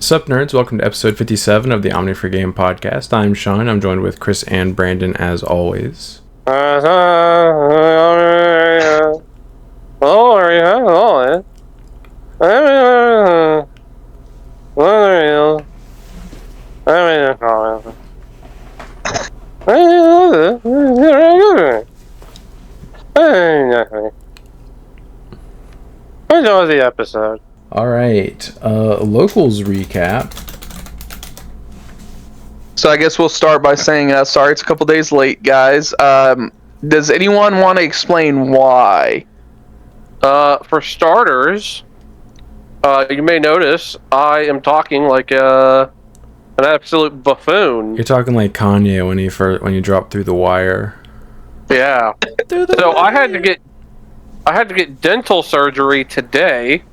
Sup nerds, welcome to episode 57 of the Omni4Game podcast. I'm Sean, I'm joined with Chris and Brandon as always. Enjoy the episode. Alright, locals recap. So I guess we'll start by saying, sorry it's a couple days late, guys. Does anyone want to explain why? For starters, you may notice I am talking like an absolute buffoon. You're talking like Kanye when you dropped through the wire. Yeah. So I had to get dental surgery today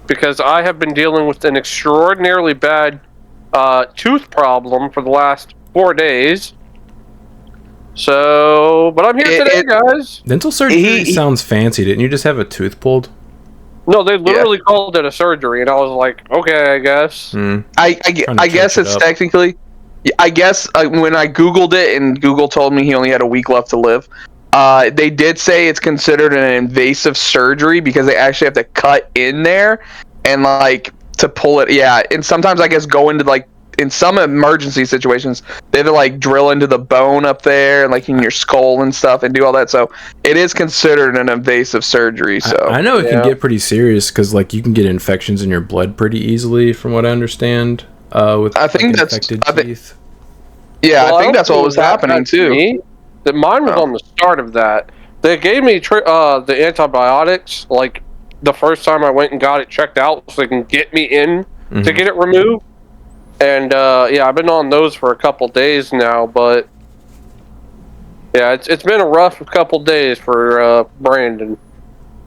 because I have been dealing with an extraordinarily bad tooth problem for the last 4 days. So, but I'm here today, guys. Dental surgery sounds fancy. Didn't you just have a tooth pulled? No, they literally called it a surgery, and I was like, okay, I guess. I guess it's technically... I guess when I Googled it and Google told me he only had a week left to live, they did say it's considered an invasive surgery because they actually have to cut in there and to pull it. Yeah, and sometimes I guess go into in some emergency situations they have to drill into the bone up there and in your skull and stuff and do all that. So it is considered an invasive surgery. So I know it can get pretty serious because you can get infections in your blood pretty easily, from what I understand. With infected teeth. I think that's what was happening too. That mine was on the start of that. They gave me the antibiotics the first time I went and got it checked out, so they can get me in to get it removed. And I've been on those for a couple days now, but yeah, it's been a rough couple days for Brandon.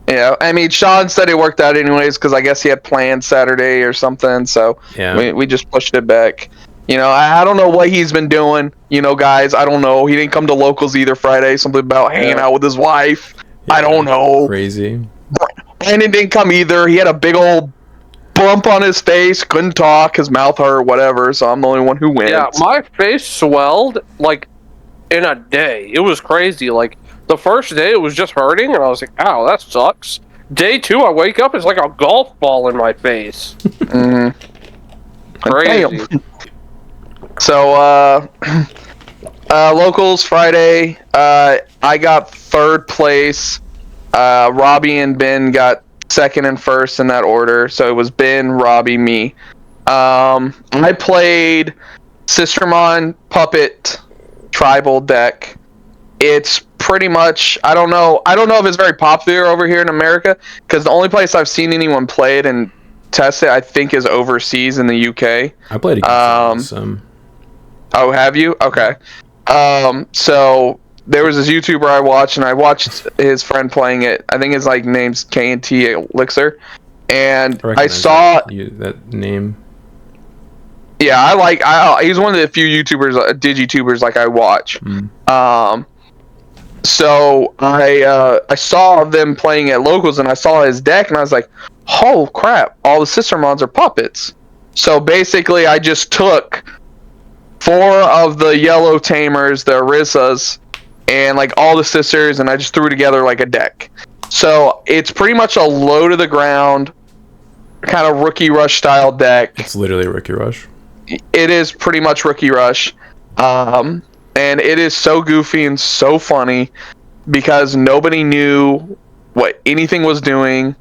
Yeah, I mean, Sean said it worked out anyways because I guess he had plans Saturday or something, so we just pushed it back. I don't know what he's been doing, guys. I don't know. He didn't come to locals either Friday. Something about hanging out with his wife. Yeah, I don't know. Crazy. Brandon didn't come either. He had a big old bump on his face. Couldn't talk. His mouth hurt, whatever. So I'm the only one who went. Yeah, my face swelled, in a day. It was crazy. The first day it was just hurting, and I was like, ow, that sucks. Day 2, I wake up, it's like a golf ball in my face. Crazy. Damn. So, locals Friday, I got 3rd place. Robbie and Ben got 2nd and 1st in that order. So it was Ben, Robbie, me. I played Sistermon Puppet Tribal deck. It's pretty much, I don't know if it's very popular over here in America, because the only place I've seen anyone play it and test it, I think, is overseas in the UK. I played against some. Oh, have you? Okay. So there was this YouTuber I watched, and I watched his friend playing it. I think his name's K&T Elixir, and I saw that name. Yeah, he's one of the few YouTubers, Digitubers I watch. So I saw them playing at locals, and I saw his deck, and I was like, oh crap, all the Sistermons are puppets. So basically I just took 4 of the yellow tamers, the Arissas, and all the sisters, and I just threw together a deck. So it's pretty much a low to the ground kind of Rookie Rush style deck. It's literally Rookie Rush. It is pretty much Rookie Rush. And it is so goofy and so funny because nobody knew what anything was doing.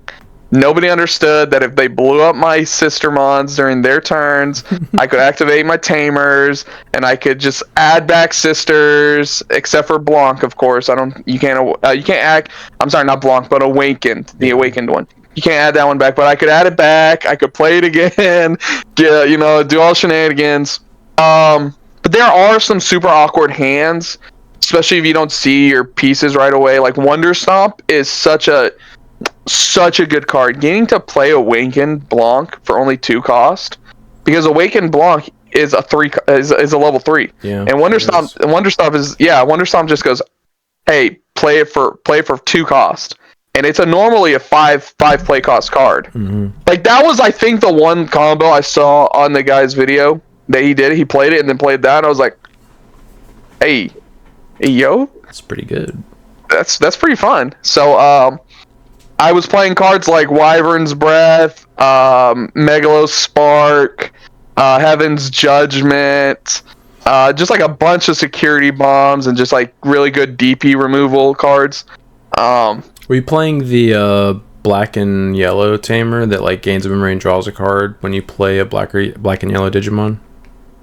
Nobody understood that if they blew up my Sistermons during their turns, I could activate my Tamers, and I could just add back sisters, except for Blanc, of course. You can't add, I'm sorry, not Blanc, but Awakened, the Awakened one. You can't add that one back, but I could add it back. I could play it again, do all shenanigans. But there are some super awkward hands, especially if you don't see your pieces right away. Wonder Stomp is such a good card. Getting to play Awakened Blanc for only 2 cost, because Awakened Blanc is a level 3. Yeah. And Wonder Stomp just goes, hey, play it for 2 cost. and it's normally a five play cost card. Mm-hmm. Like that was, I think, the one combo I saw on the guy's video that he did. He played it and then played that, and I was like, hey yo, that's pretty good. That's pretty fun. So I was playing cards like Wyvern's Breath, Megalos Spark, Heaven's Judgment, just like a bunch of security bombs and just like really good DP removal cards. Were you playing the black and yellow tamer that like gains a memory and draws a card when you play a black and yellow Digimon?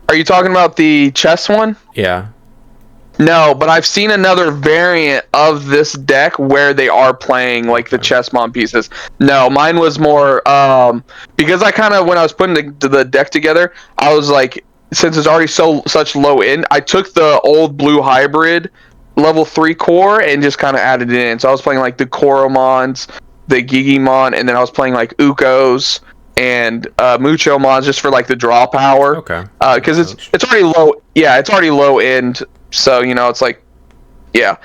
Are you talking about the chess one? Yeah. No, but I've seen another variant of this deck where they are playing like the chess mom pieces. No, mine was more because I kind of, when I was putting the deck together, I was like, since it's already such low end, I took the old blue hybrid level 3 core and just kind of added it in. So I was playing like the Koromons, the Gigimon, and then I was playing like Ukos and Muchomons just for like the draw power. Okay. Because it's already low. Yeah, it's already low end. So, you know, it's like, yeah.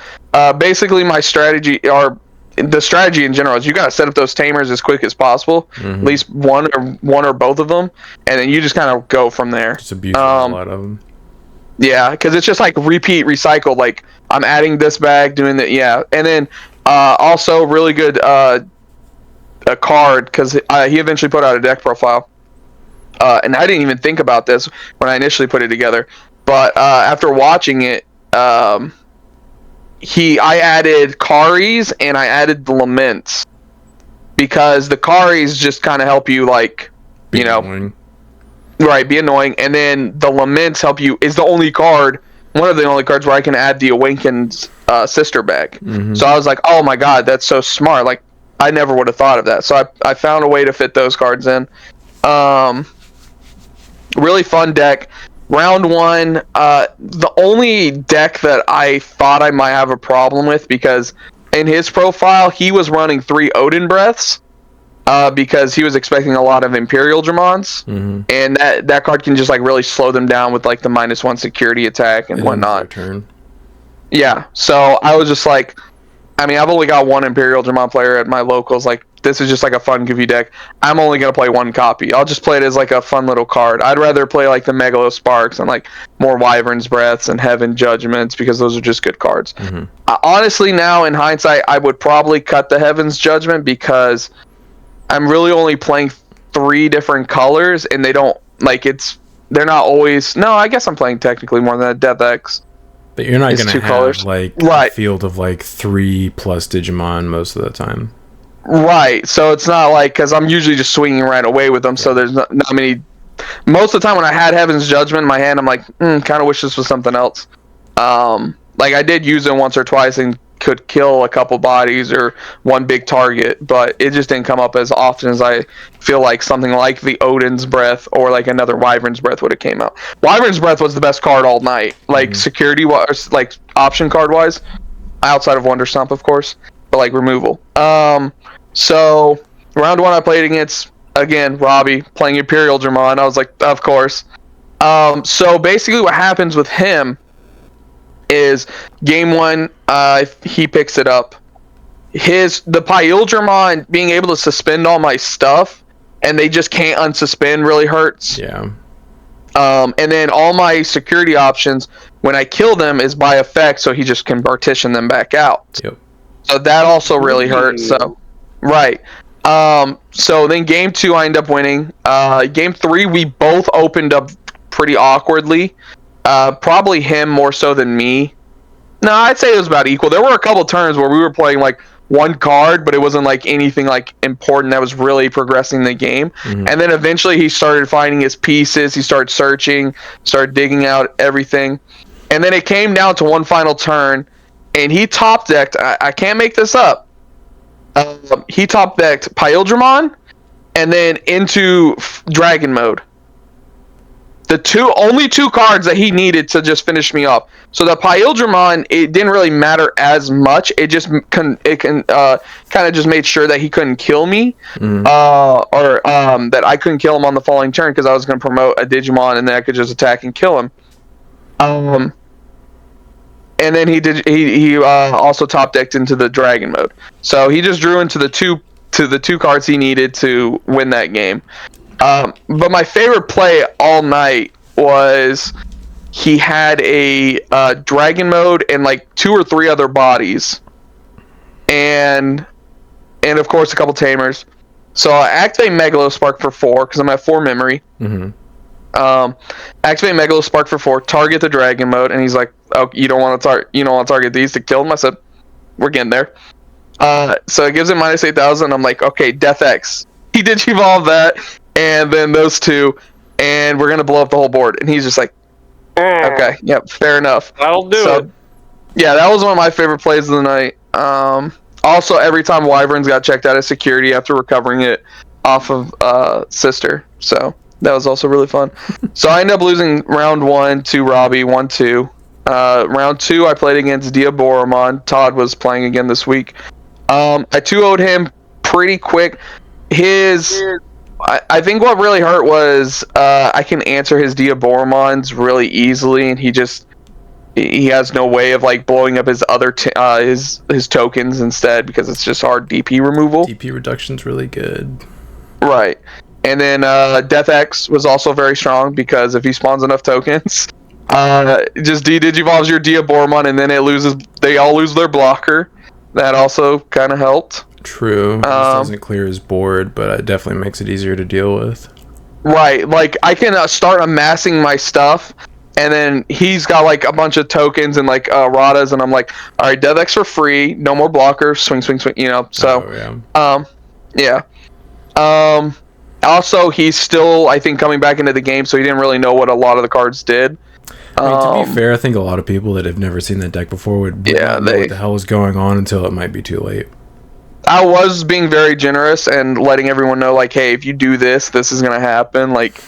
Basically, my strategy, or the strategy in general, is you gotta set up those tamers as quick as possible. At least one or both of them, and then you just kind of go from there. Just abuse a lot of them. Yeah, because it's just like repeat, recycle. Like I'm adding this bag, doing that. Yeah, and then also really good a card, because he eventually put out a deck profile, and I didn't even think about this when I initially put it together. But after watching it, I added Karis and I added the Laments, because the Karis just kind of help you, like, you know, annoying. Right, be annoying, and then the Laments help you. Is the only card, one of the only cards where I can add the Awakened sister bag. So I was like, oh my god, that's so smart. Like I never would have thought of that. So I found a way to fit those cards in. Really fun deck. Round 1, the only deck that I thought I might have a problem with, because in his profile he was running 3 Odin Breaths, because he was expecting a lot of Imperial Dramons, and that card can just like really slow them down with like the -1 security attack and whatnot. Yeah, so I was just like, I mean, I've only got one Imperial Dramon player at my locals. Like, this is just like a fun, goofy deck. I'm only going to play one copy. I'll just play it as like a fun little card. I'd rather play like the Megalos Sparks and like more Wyvern's Breaths and Heaven Judgments, because those are just good cards. Honestly, now in hindsight, I would probably cut the Heaven's Judgment, because I'm really only playing 3 different colors, and they don't, like, they're not always, no, I guess I'm playing technically more than a Death X. But you're not going to have colors. like a field of like 3+ Digimon most of the time. Right, so it's not like, because I'm usually just swinging right away with them, so there's not many. Most of the time when I had Heaven's Judgment in my hand, I'm like, kind of wish this was something else. Like I did use it once or twice and could kill a couple bodies or one big target, but it just didn't come up as often as I feel like something like the Odin's Breath or like another Wyvern's Breath would have came out. Wyvern's Breath was the best card all night, like security wise, like option card wise, outside of Wonder Stomp, of course, but like removal. So round 1 I played against, again, Robbie playing Imperial Dramon. I was like, of course. So basically what happens with him is game 1, he picks it up. The Pyildramon being able to suspend all my stuff, and they just can't unsuspend, really hurts. Yeah. And then all my security options, when I kill them, is by effect, so he just can partition them back out. Yep. So that also really hurts. So, right. So then game 2, I end up winning. Game 3, we both opened up pretty awkwardly. Probably him more so than me. No, I'd say it was about equal. There were a couple turns where we were playing like one card, but it wasn't like anything like important that was really progressing the game. And then eventually he started finding his pieces. He started searching, started digging out everything. And then it came down to one final turn, and he top decked. I can't make this up. He top decked Pyildramon, and then into Dragon Mode. The only two cards that he needed to just finish me off. So the Pyildramon, it didn't really matter as much. It just kind of just made sure that he couldn't kill me, or that I couldn't kill him on the following turn, because I was going to promote a Digimon and then I could just attack and kill him. and then he also top decked into the dragon mode. So he just drew into the two cards he needed to win that game. But my favorite play all night was he had a dragon mode and like 2 or 3 other bodies, and of course a couple tamers. So I activate Megalospark for 4 because I'm at 4 memory. Mm-hmm. Activate Megalospark for 4. Target the dragon mode, and he's like, "Oh, you don't want to target these to kill them." I said, "We're getting there." So it gives him minus 8,000. I'm like, "Okay, Death X." He Digivolve that, and then those 2, and we're gonna blow up the whole board. And he's just like, "Okay, yep, fair enough." That'll do it. Yeah, that was one of my favorite plays of the night. Also, every time Wyverns got checked out of security after recovering it off of Sister, so that was also really fun. So I ended up losing round 1 to Robbie, 1-2. Round 2, I played against Diaboromon. Todd was playing again this week. I 2-0'd him pretty quick. I think what really hurt was I can answer his Diaboromons really easily, and he has no way of like blowing up his other his tokens instead, because it's just hard DP removal. DP reduction's really good. Right. And then Death X was also very strong, because if he spawns enough tokens, just Digivolves your Diaboromon, and then they all lose their blocker. That also kind of helped. True. It doesn't clear his board, but it definitely makes it easier to deal with. Right. Like, I can start amassing my stuff, and then he's got like a bunch of tokens and like Radas, and I'm like, all right, Death X for free, no more blocker, swing, so yeah. Also, he's still, I think, coming back into the game, so he didn't really know what a lot of the cards did. I mean, to be fair, I think a lot of people that have never seen that deck before would not know what the hell is going on until it might be too late. I was being very generous and letting everyone know, like, hey, if you do this, this is gonna happen. Like,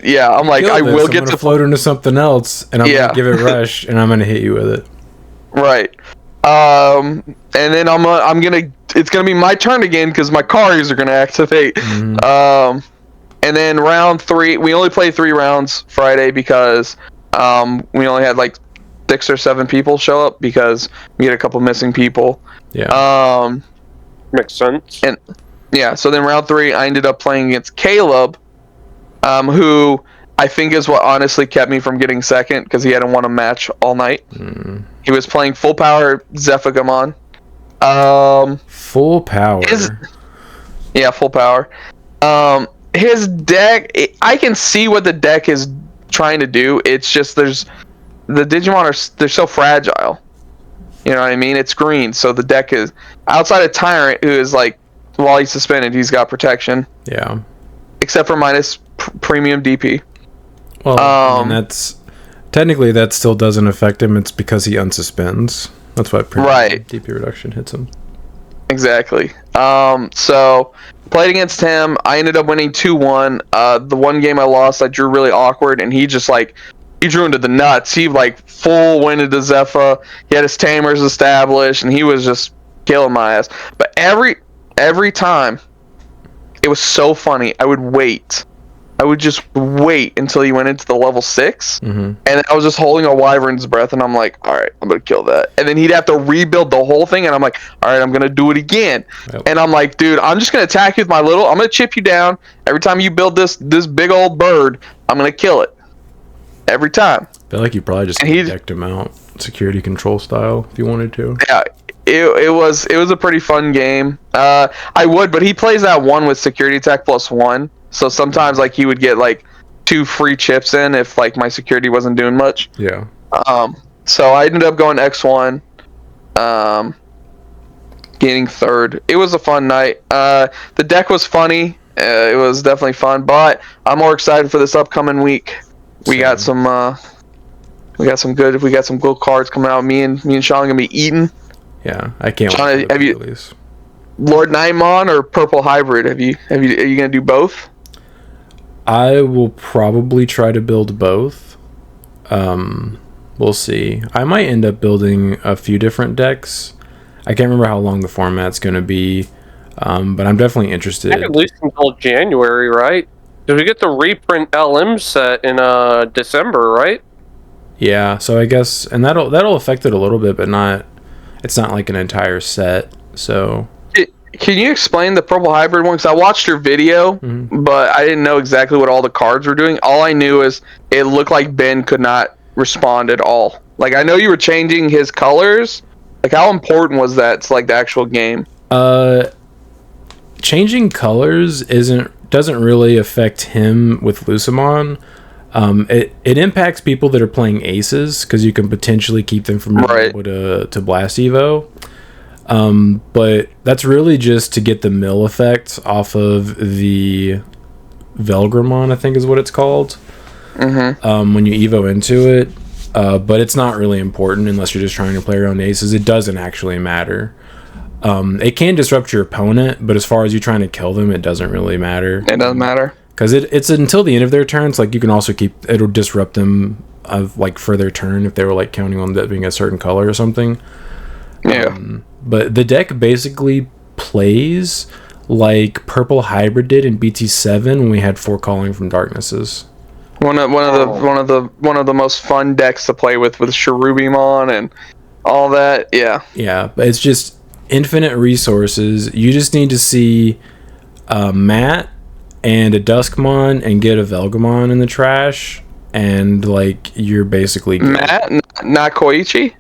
yeah, I'm like, I will get to float into something else, and I'm gonna give it rush, and I'm gonna hit you with it. Right. And then it's gonna be my turn again, because my cards are gonna activate. Mm-hmm. And then round 3, we only played 3 rounds Friday because we only had like 6 or 7 people show up, because we had a couple missing people. Yeah. Makes sense. And yeah, so then round 3, I ended up playing against Caleb, who I think is what honestly kept me from getting second, because he hadn't won a match all night. He was playing full power Zephagamon. Full power. Full power. His deck, I can see what the deck is trying to do. It's just the Digimon they're so fragile. You know what I mean? It's green, so the deck is outside of Tyrant, who is like, while he's suspended, he's got protection. Yeah. Except for minus premium DP. Well, I mean, that's technically that still doesn't affect him. It's because he unsuspends. That's why premium DP reduction hits him. Exactly. So played against him. I ended up winning 2-1. The one game I lost, I drew really awkward, and he drew into the nuts. He like full went into Zephyr. He had his tamers established, and he was just killing my ass. But every time, it was so funny. I would just wait until he went into the level 6, and I was just holding a wyvern's breath, and I'm like, all right, I'm gonna kill that. And then he'd have to rebuild the whole thing, and I'm like, all right, I'm gonna do it again. Yep. And I'm like, dude, I'm just gonna attack you with I'm gonna chip you down. Every time you build this big old bird, I'm gonna kill it. Every time. I feel like you probably just decked him out security control style if you wanted to. Yeah, it was a pretty fun game. I would, but he plays that one with security attack +1. So sometimes like he would get like 2 free chips in if like my security wasn't doing much. Yeah. So I ended up going X1, getting 3rd. It was a fun night. The deck was funny. It was definitely fun, but I'm more excited for this upcoming week. We got some good cards coming out. Me and Sean are gonna be eating. Yeah, I can't Sean, wait for the release. Lord Nightmon or Purple Hybrid? Are you gonna do both? I will probably try to build both. We'll see. I might end up building a few different decks. I can't remember how long the format's going to be, but I'm definitely interested. At least until January, right? Did we get the reprint LM set in December, right? Yeah, so I guess, and that'll affect it a little bit, but not. It's not like an entire set. So Can you explain the purple hybrid one? Because I watched your video, but I didn't know exactly what all the cards were doing. All I knew is it looked like Ben could not respond at all. Like, I know you were changing his colors. Like, how important was that to, like, the actual game? Changing colors doesn't really affect him with Lucamon. It impacts people that are playing aces because you can potentially keep them from being able to blast Evo. But that's really just to get the mill effect off of the Velgramon, I think is what it's called. When you Evo into it. But it's not really important unless you're just trying to play around aces. It doesn't actually matter. It can disrupt your opponent, but as far as you trying to kill them, it doesn't really matter. It doesn't matter. Because it's until the end of their turns. Like, you can also it'll disrupt them like for their turn if they were like counting on that being a certain color or something. Yeah. But the deck basically plays like Purple Hybrid did in BT7 when we had 4 Calling from Darknesses. One of the most fun decks to play with Cherubimon and all that. Yeah. Yeah, but it's just infinite resources. You just need to see Matt and a Duskmon and get a Velgamon in the trash, and like you're basically good. Matt, not Koichi.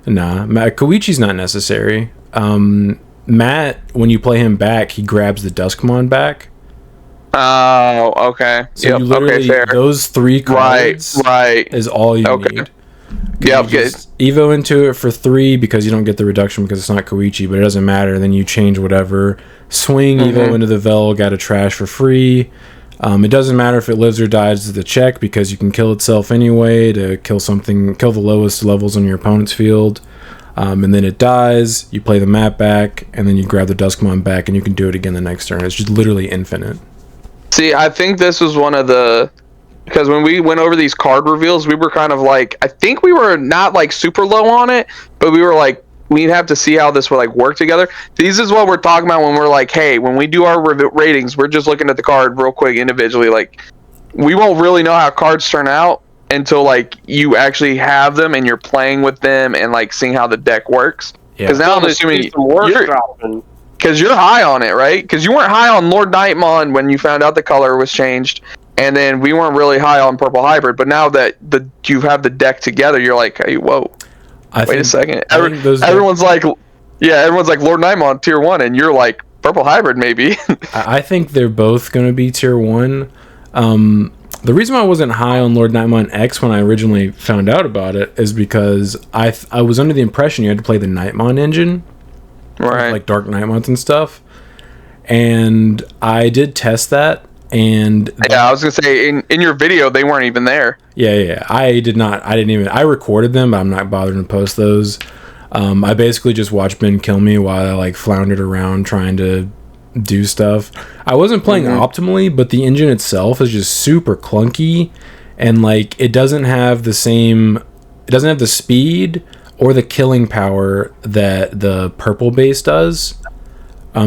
Nah, Koichi's not necessary. Matt, when you play him back, he grabs the Duskmon back. Oh, okay. So you literally, fair. Those 3 cards is all you need. Yeah, you just Evo into it for 3 because you don't get the reduction because it's not Koichi, but it doesn't matter. Then you change whatever. Swing Evo into the Vel, got a trash for free. It doesn't matter if it lives or dies to the check because you can kill itself anyway to kill the lowest levels on your opponent's field. And then it dies, you play the map back, and then you grab the Duskmon back, and you can do it again the next turn. It's just literally infinite. See, I think this was one of the... Because when we went over these card reveals, we were kind of like... I think we were not, like, super low on it, but we were like, we'd have to see how this would, like, work together. This is what we're talking about when we're like, hey, when we do our ratings, we're just looking at the card real quick individually. Like, we won't really know how cards turn out until, like, you actually have them and you're playing with them and, like, seeing how the deck works. Because now I'm assuming because you're high on it, right? Because you weren't high on Lord Nightmon when you found out the color was changed, and then we weren't really high on Purple Hybrid. But now that you have the deck together, you're like, hey, whoa, wait a second. Everyone's like, Lord Nightmon tier 1, and you're like Purple Hybrid maybe. I think they're both going to be tier 1. The reason why I wasn't high on Lord Nightmon X when I originally found out about it is because I was under the impression you had to play the Nightmon engine, right? Like Dark Nightmons and stuff. And I did test that, and I was gonna say in your video they weren't even there. Yeah. I didn't even. I recorded them, but I'm not bothering to post those. I basically just watched Ben kill me while I like floundered around trying to do stuff. I wasn't playing optimally, but the engine itself is just super clunky, and like it doesn't have the speed or the killing power that the purple base does.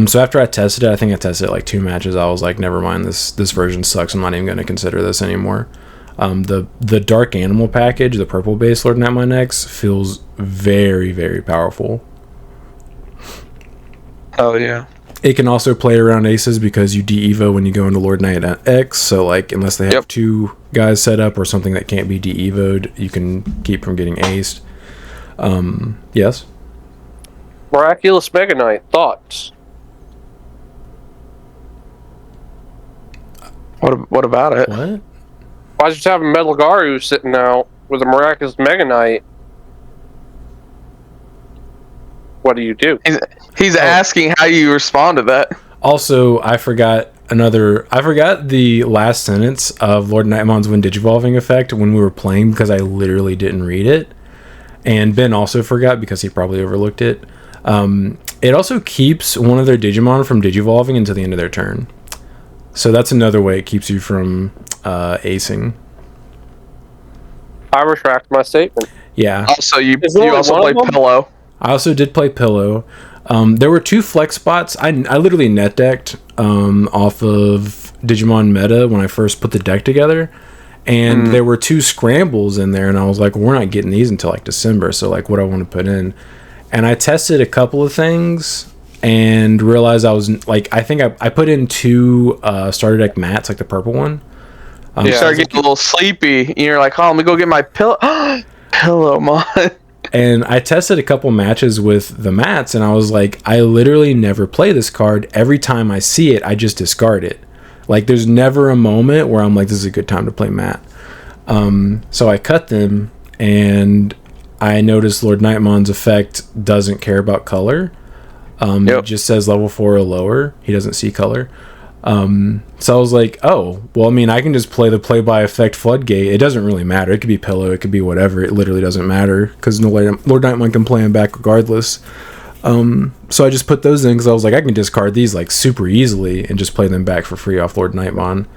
So after I tested it, I think I tested it like 2 matches, I was like, never mind, this version sucks, I'm not even going to consider this anymore. The Dark Animal package, the purple base Lord Nightmon X, feels very, very powerful. Oh yeah. It can also play around aces because you de-evo when you go into Lord Knight X, so like unless they have 2 guys set up or something that can't be de-evoed, you can keep from getting aced. Yes? Miraculous Mega Knight, thoughts? What about it? What? Why just have a Metal Garu sitting out with a Miraculous Mega Knight? What do you do? He's asking how you respond to that. Also, I forgot the last sentence of Lord Nightmon's when Digivolving effect when we were playing because I literally didn't read it. And Ben also forgot because he probably overlooked it. It also keeps one of their Digimon from Digivolving until the end of their turn. So that's another way it keeps you from acing. I retract my statement. Yeah. Also, you also play Pillow. I also did play Pillow. There were 2 flex spots. I literally net decked off of Digimon Meta when I first put the deck together, And there were 2 scrambles in there, and I was like, we're not getting these until like December, so like what do I want to put in? And I tested a couple of things and realized I was like, I think I put in 2 starter deck mats, like the purple one. You started getting a little sleepy, and you're like, oh, let me go get my pillow. Pillowmon. And I tested a couple matches with the mats, and I was like, I literally never play this card. Every time I see it, I just discard it. Like, there's never a moment where I'm like, this is a good time to play mat. So I cut them, and I noticed Lord Nightmon's effect doesn't care about color. It just says level 4 or lower. He doesn't see color. So I was like, oh, well, I mean, I can just play the play-by effect Floodgate. It doesn't really matter. It could be Pillow. It could be whatever. It literally doesn't matter because Lord Nightmon can play him back regardless. So I just put those in because I was like, I can discard these like super easily and just play them back for free off Lord Nightmon.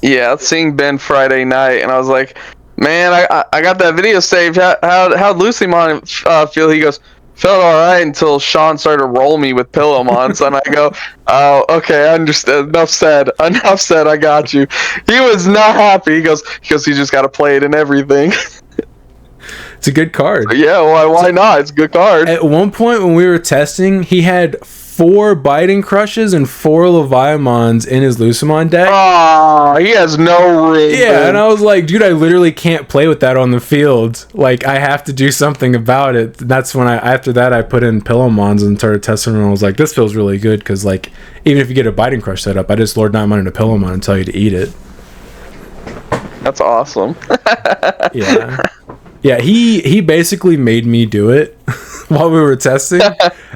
Yeah, seeing Ben Friday night, and I was like, man, I got that video saved. How'd Lucymon feel? He goes, felt alright until Sean started to roll me with Pillowmons, and I go, oh, okay, I understand. Enough said. I got you. He was not happy. He goes, he just got to play it and everything. It's a good card. Yeah, why not? It's a good card. At one point when we were testing, he had 4 Biting Crushes and 4 Leviamons in his Lucymon deck. Oh, he has no room. Yeah, and I was like, dude, I literally can't play with that on the field. Like, I have to do something about it. That's when after that, I put in Pillowmons and started testing them, and I was like, this feels really good, because, like, even if you get a Biting Crush set up, I just Lord Nightmon and a Pillowmon and tell you to eat it. That's awesome. Yeah. Yeah, he basically made me do it while we were testing.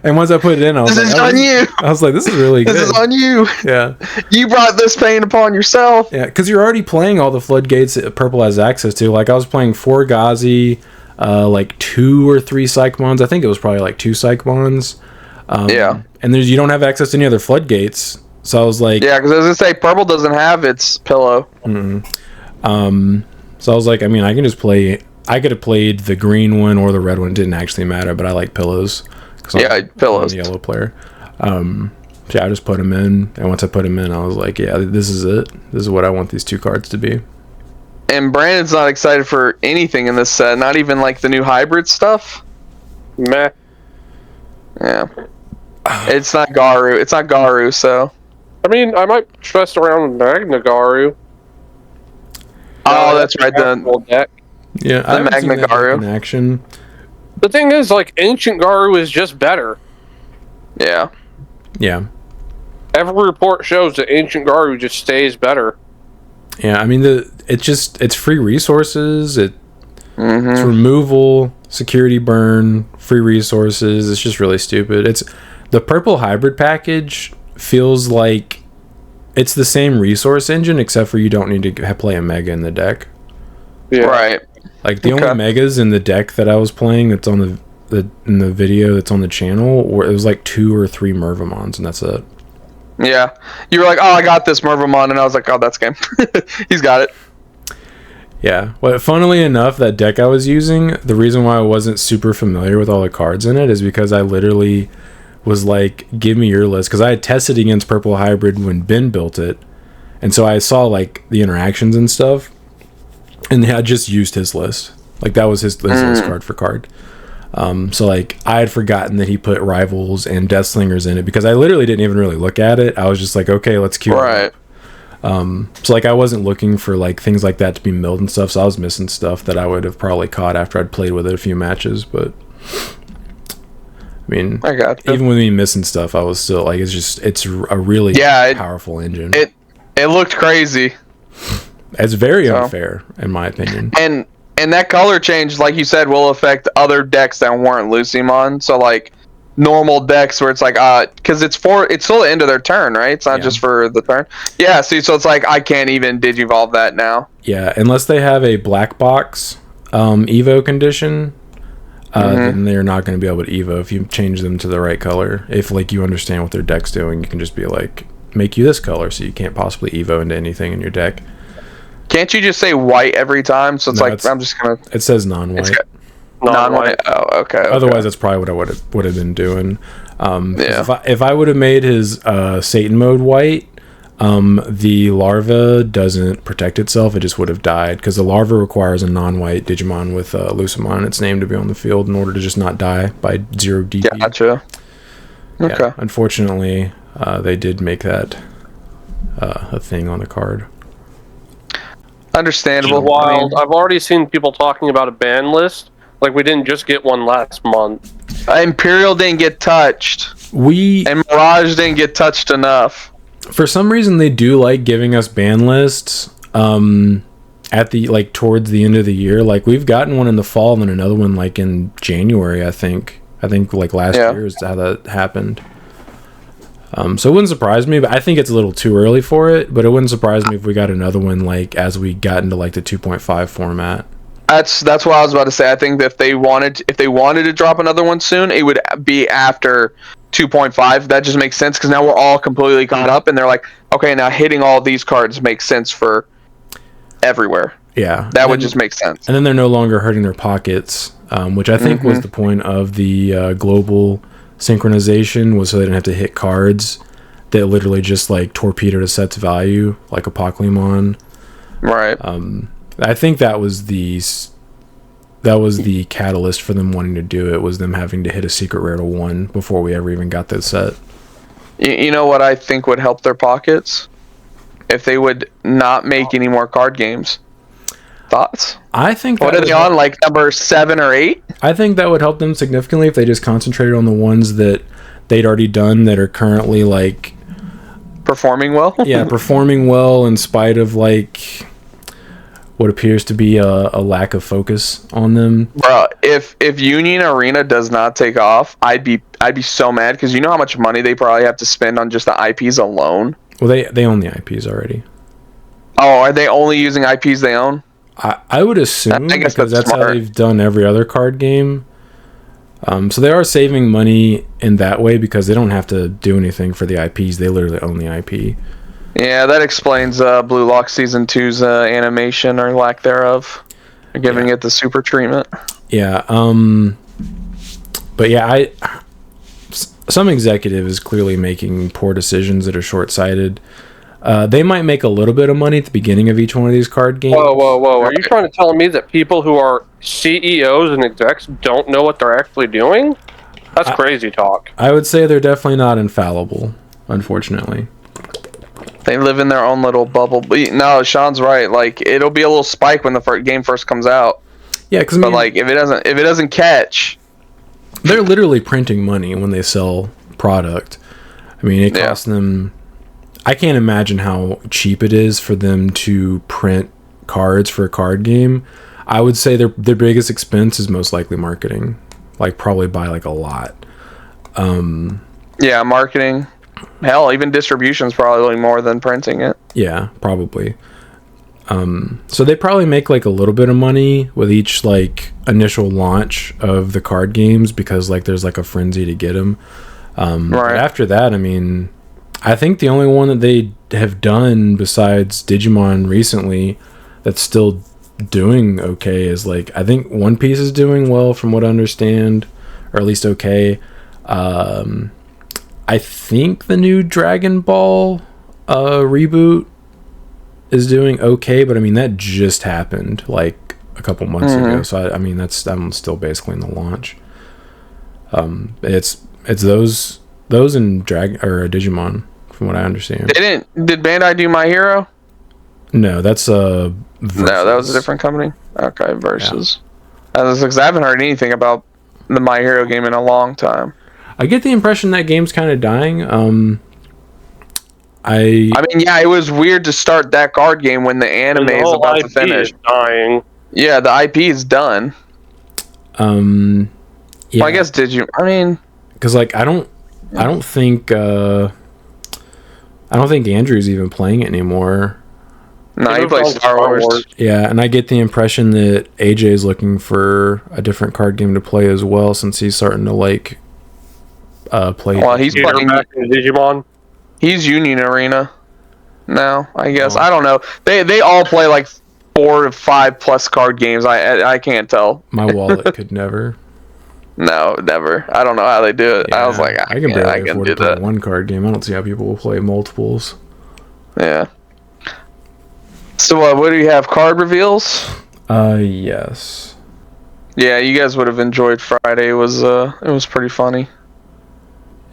And once I put it in, I was this like, is on you. I was like, this is really good. This is on you. Yeah. You brought this pain upon yourself. Yeah, because you're already playing all the floodgates that Purple has access to. Like, I was playing 4 Ghazi, like 2 or 3 Psychmons. I think it was probably like 2 Psychmons. Yeah. And you don't have access to any other floodgates. So I was like... Yeah, because as I say, Purple doesn't have its pillow. So I was like, I mean, I can just play... I could have played the green one or the red one. It didn't actually matter, but I like pillows. Yeah, pillows. I'm a yellow player. So yeah, I just put them in, and once I put them in, I was like, yeah, this is it. This is what I want these 2 cards to be. And Brandon's not excited for anything in this set, not even like the new hybrid stuff. Meh. Yeah. It's not Garu, so. I mean, I might trust around with Magna Garu. Oh, that's right. The deck. Yeah, I haven't seen Magna that Garu in action. The thing is, like, Ancient Garu is just better. Yeah. Yeah. Every report shows that Ancient Garu just stays better. Yeah, I mean, it's free resources. It's removal, security burn, free resources. It's just really stupid. It's the purple hybrid package feels like it's the same resource engine, except for you don't need to play a mega in the deck. Yeah. Right. Like, the only megas in the deck that I was playing that's on in the video that's on the channel, it was like 2 or 3 Mervamons, and that's it. Yeah. You were like, oh, I got this Mervamon, and I was like, oh, that's game. He's got it. Yeah. Well, funnily enough, that deck I was using, the reason why I wasn't super familiar with all the cards in it is because I literally was like, give me your list, because I had tested against Purple Hybrid when Ben built it, and so I saw like the interactions and stuff, and I just used his list. Like, that was his list card for card. So like, I had forgotten that he put Rivals and Deathslingers in it, because I literally didn't even really look at it. I was just like, okay, let's queue it up. So like, I wasn't looking for like things like that to be milled and stuff, so I was missing stuff that I would have probably caught after I'd played with it a few matches. But I mean, even with me missing stuff, I was still like, it's a really powerful engine. It looked crazy. It's very unfair, in my opinion. And that color change, like you said, will affect other decks that weren't Lucymon. So like normal decks where it's like, because it's still the end of their turn, right? It's not just for the turn. Yeah. See, so it's like I can't even Digivolve that now. Yeah, unless they have a black box Evo condition, then they're not going to be able to Evo if you change them to the right color. If like you understand what their deck's doing, you can just be like, make you this color, so you can't possibly Evo into anything in your deck. Can't you just say white every time? So it's like, I'm just gonna... It says non-white. Non-white. Oh, okay. Otherwise, that's probably what I would have been doing. If I would have made his Satan mode white, The larva doesn't protect itself. It just would have died because the larva requires a non-white Digimon with Lucimon in its name to be on the field in order to just not die by 0 DP. Gotcha. Okay. Yeah, unfortunately, they did make that a thing on the card. Understandable. Wild. I've already seen people talking about a ban list. Like, we didn't just get one last month. Imperial didn't get touched. And Mirage didn't get touched enough. For some reason, they do like giving us ban lists at the towards the end of the year. Like, we've gotten one in the fall and then another one like in January, I think like last year is how that happened. So it wouldn't surprise me, but I think it's a little too early for it. But it wouldn't surprise me if we got another one like as we got into like the 2.5 format. That's what I was about to say. I think that if they wanted to drop another one soon, it would be after 2.5. That just makes sense because now we're all completely caught up, and they're like, okay, now hitting all these cards makes sense for everywhere. Yeah, that would just make sense. And then they're no longer hurting their pockets, which I think was the point of the global synchronization, was so they didn't have to hit cards that literally just like torpedoed a set's value, like a Pokemon. Right. I think that was the catalyst for them wanting to do it, was them having to hit a secret rare to 1 before we ever even got this set. You know what I think would help their pockets? If they would not make any more card games. Thoughts? I think what are they on, like number 7 or 8? I think that would help them significantly if they just concentrated on the ones that they'd already done that are currently like performing well. Yeah, performing well in spite of like what appears to be a lack of focus on them. Bro, if Union Arena does not take off, I'd be so mad because you know how much money they probably have to spend on just the IPs alone. Well, they own the IPs already. Oh, are they only using IPs they own? I would assume, I guess because that's smart. how they've done every other card game. So they are saving money in that way because they don't have to do anything for the IPs. They literally own the IP. Yeah, that explains Blue Lock Season 2's animation or lack thereof. They're giving it the super treatment. Yeah. But yeah, some executive is clearly making poor decisions that are short-sighted. They might make a little bit of money at the beginning of each one of these card games. Whoa. Are you trying to tell me that people who are CEOs and execs don't know what they're actually doing? That's crazy talk. I would say they're definitely not infallible, unfortunately. They live in their own little bubble. But no, Sean's right. Like, it'll be a little spike when the game first comes out. Yeah, because but like if it doesn't catch, they're literally printing money when they sell product. I mean, it costs them. I can't imagine how cheap it is for them to print cards for a card game. I would say their biggest expense is most likely marketing, like probably by like a lot. Yeah, marketing. Hell, even distribution's probably more than printing it. Yeah, probably. So they probably make like a little bit of money with each like initial launch of the card games because like there's like a frenzy to get them. Right. But after that, I mean, I think the only one that they have done besides Digimon recently that's still doing okay is like, I think One Piece is doing well from what I understand, or at least okay. I think the new Dragon Ball reboot is doing okay, but I mean that just happened like a couple months ago, so I mean I'm still basically in the launch. It's those and Digimon, from what I understand. Did Bandai do My Hero? No, that's Versus. No, that was a different company. Okay, Versus. Yeah. Because I haven't heard anything about the My Hero game in a long time. I get the impression that game's kind of dying. I mean, yeah, it was weird to start that card game when the anime is about to finish. Is dying. Yeah, the IP is done. Yeah. Well, I guess I mean, because like I don't think Andrew's even playing it anymore. No, he plays Star Wars. Yeah, and I get the impression that AJ is looking for a different card game to play as well, since he's starting to like play. Well, he's playing back in Digimon. He's Union Arena now, I guess. I don't know. They all play like 4 to 5 plus card games. I can't tell. My wallet could never. No, never. I don't know how they do it. Yeah, I was like, I can barely afford to play one card game. I don't see how people will play multiples. Yeah. So what do you have? Card reveals? Yes. Yeah, you guys would have enjoyed Friday. It was pretty funny.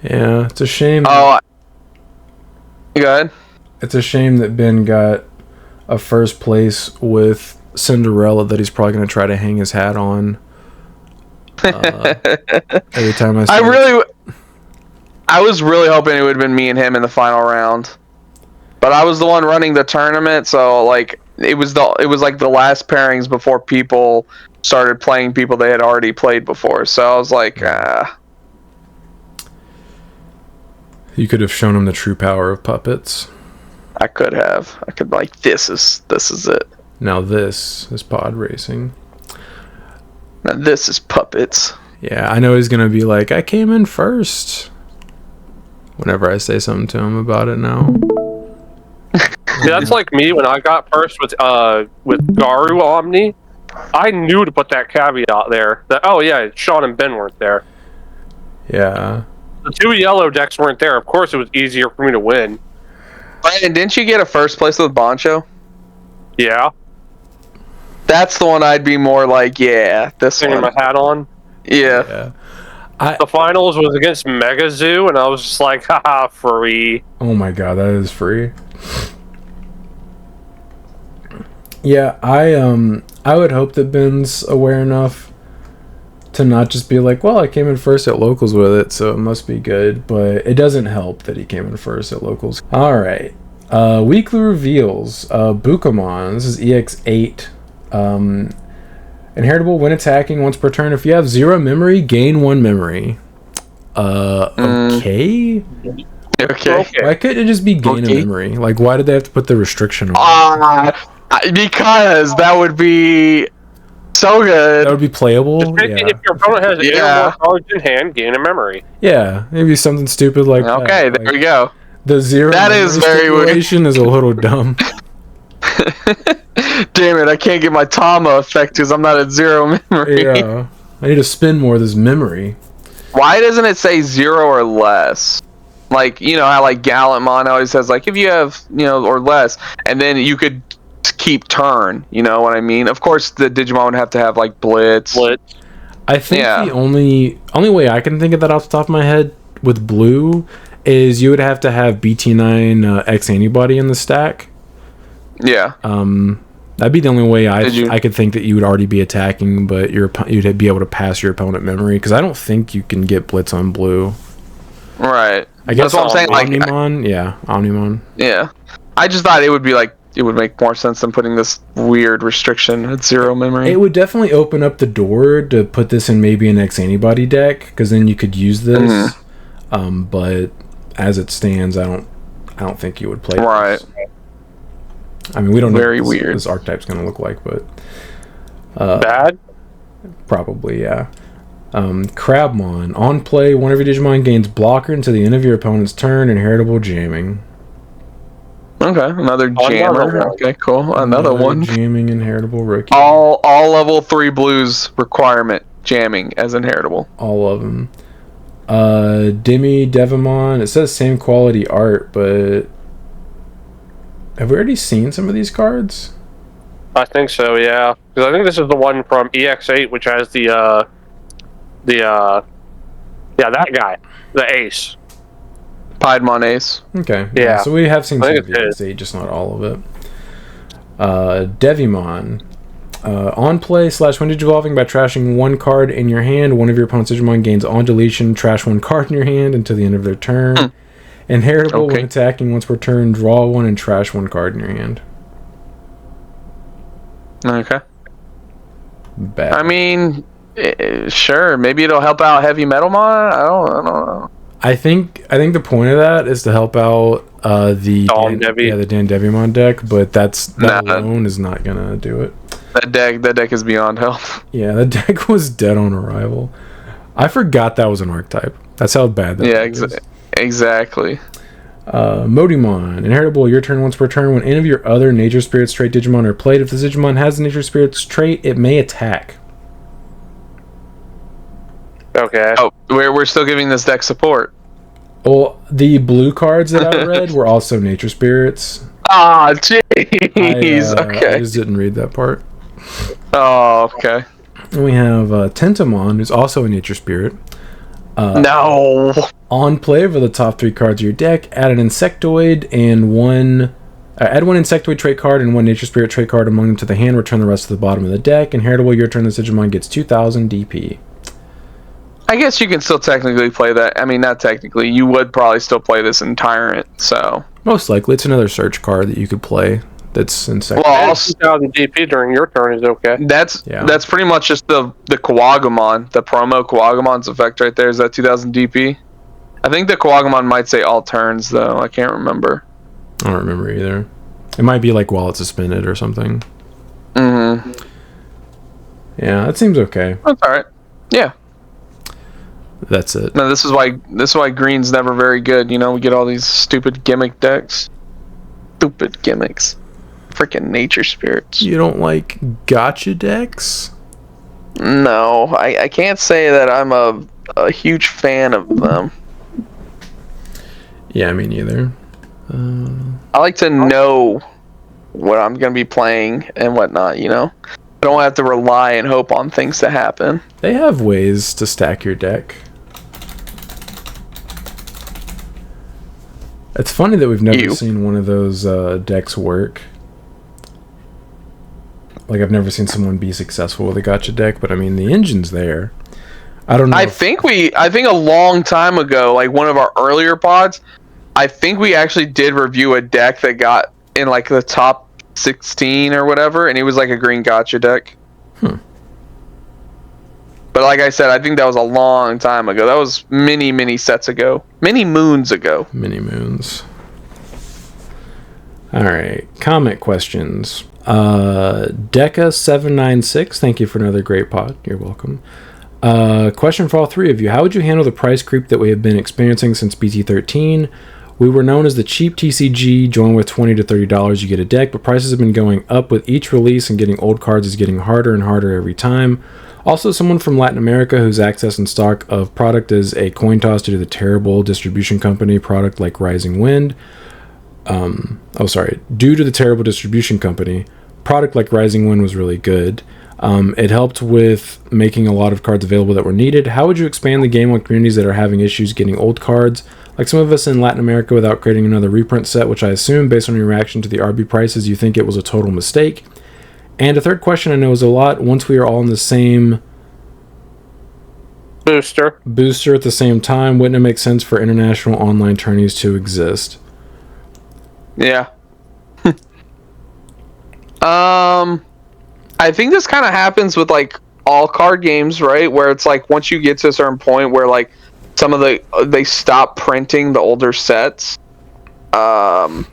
Yeah, it's a shame. Oh, go ahead. It's a shame that Ben got a first place with Cinderella that he's probably going to try to hang his hat on. Every time I was really hoping it would have been me and him in the final round, but I was the one running the tournament, so like it was like the last pairings before people started playing people they had already played before. So I was like, You could have shown him the true power of puppets. I could like this is it. Now this is pod racing. Now this is puppets. Yeah, I know he's gonna be like, I came in first. Whenever I say something to him about it now. Yeah, that's like me when I got first with Garu Omni. I knew to put that caveat there. That Sean and Ben weren't there. Yeah. The 2 yellow decks weren't there. Of course, it was easier for me to win. Brandon, didn't you get a first place with Boncho? Yeah. That's the one I'd be more like, yeah, this Hanging one. my hat on. Yeah. The finals was against Mega Zoo, and I was just like, haha, free. Oh my god, that is free. Yeah, I would hope that Ben's aware enough to not just be like, well, I came in first at locals with it, so it must be good. But it doesn't help that he came in first at locals. Alright. Weekly reveals. Bukamon. This is EX8. Inheritable when attacking once per turn. If you have 0 memory, gain 1 memory. Okay? Okay. Why couldn't it just be gain a memory? Like, why did they have to put the restriction on? Because that would be so good. That would be playable. If your opponent has 8 or more cards in hand, gain a memory. Yeah, maybe something stupid like that. Okay, there we go. The 0 that is very weird. Is a little dumb. Damn it, I can't get my Tama effect because I'm not at 0 memory. Yeah. I need to spend more of this memory. Why doesn't it say 0 or less? Like, you know how like Gallantmon always says like if you have, or less, and then you could keep turn, you know what I mean? Of course the Digimon would have to have like Blitz. I think the only way I can think of that off the top of my head with blue is you would have to have BT9 X antibody in the stack. Yeah. That'd be the only way I could think that you would already be attacking, but you'd be able to pass your opponent memory, because I don't think you can get Blitz on blue. Right. I guess that's what I'm saying. Omnimon, Omnimon. Yeah. I just thought it would be like it would make more sense than putting this weird restriction at 0 memory. It would definitely open up the door to put this in maybe an X antibody deck, because then you could use this. But as it stands, I don't think you would play right. This. I mean, we don't know what weird. This archetype's going to look like, but bad? Probably, yeah. Crabmon. On play, one of your Digimon gains blocker until the end of your opponent's turn, inheritable jamming. Okay, another jammer. Okay, cool. Another one. Jamming inheritable rookie. All level 3 blues requirement jamming as inheritable. All of them. Devimon. It says same quality art, but have we already seen some of these cards? I think so, yeah. Because I think this is the one from EX8, which has that guy, the ace. Piedmon Ace. Okay. Yeah. So we have seen some of EX8, just not all of it. Devimon. On play / when Digivolving by trashing 1 card in your hand, one of your opponent's Digimon gains on deletion, trash 1 card in your hand until the end of their turn. Inheritable when attacking once per turn, draw 1 and trash 1 card in your hand. Okay. Bad. I mean, sure. Maybe it'll help out Heavy Metalmon. I don't know. I think the point of that is to help out the Dan Devimon deck, but that alone is not gonna do it. That deck is beyond help. Yeah, that deck was dead on arrival. I forgot that was an archetype. That's how bad that is. Exactly. Modimon. Inheritable, your turn once per turn. When any of your other Nature Spirits trait Digimon are played, if this Digimon has the Nature Spirits trait, it may attack. Okay. Oh, we're still giving this deck support. Well, the blue cards that I read were also Nature Spirits. Ah, jeez. I Okay. just didn't read that part. Oh, okay. And we have Tentamon, who's also a nature spirit. No. On play over the top 3 cards of your deck, add an insectoid and add one insectoid trait card and one nature spirit trait card among them to the hand. Return the rest to the bottom of the deck. Inheritable, your turn. This Digimon gets 2,000 DP. I guess you can still technically play that. I mean, not technically. You would probably still play this in Tyrant, so. Most likely, it's another search card that you could play. That's insectoid. Well, 2,000 DP during your turn is okay. That's pretty much just the Kawagamon, the promo Kawagamon's effect right there. Is that 2,000 DP? I think the Kawagamon might say all turns, though. I can't remember. I don't remember either. It might be like while it's suspended or something. Mm-hmm. Yeah, that seems okay. That's alright. Yeah. That's it. No, this is why green's never very good. You know, we get all these stupid gimmick decks. Stupid gimmicks. Freaking nature spirits. You don't like gotcha decks? No, I can't say that I'm a huge fan of them. Yeah, me neither. I like to know what I'm going to be playing and whatnot, you know? I don't have to rely and hope on things to happen. They have ways to stack your deck. It's funny that we've never seen one of those decks work. Like, I've never seen someone be successful with a gotcha deck, but I mean, the engine's there. I don't know. I think a long time ago, like one of our earlier pods, I think we actually did review a deck that got in like the top 16 or whatever, and it was like a green gotcha deck. But like I said, I think that was a long time ago. That was many sets ago. Many moons ago. Many moons. Alright, comment questions. Deca796, thank you for another great pod. You're welcome. Question for all three of you. How would you handle the price creep that we have been experiencing since BT13? We were known as the cheap TCG. Join with $20 to $30, you get a deck, but prices have been going up with each release, and getting old cards is getting harder and harder every time. Also, someone from Latin America whose access and stock of product is a coin toss due to the terrible distribution company product like Rising Wind. Due to the terrible distribution company, product like Rising Wind was really good. It helped with making a lot of cards available that were needed. How would you expand the game on communities that are having issues getting old cards, like some of us in Latin America, without creating another reprint set, which I assume, based on your reaction to the RB prices, you think it was a total mistake? And a third question I know is a lot. Once we are all in the same booster at the same time, wouldn't it make sense for international online tourneys to exist? Yeah. I think this kind of happens with like all card games, right? Where it's like once you get to a certain point where like some of they stop printing the older sets, and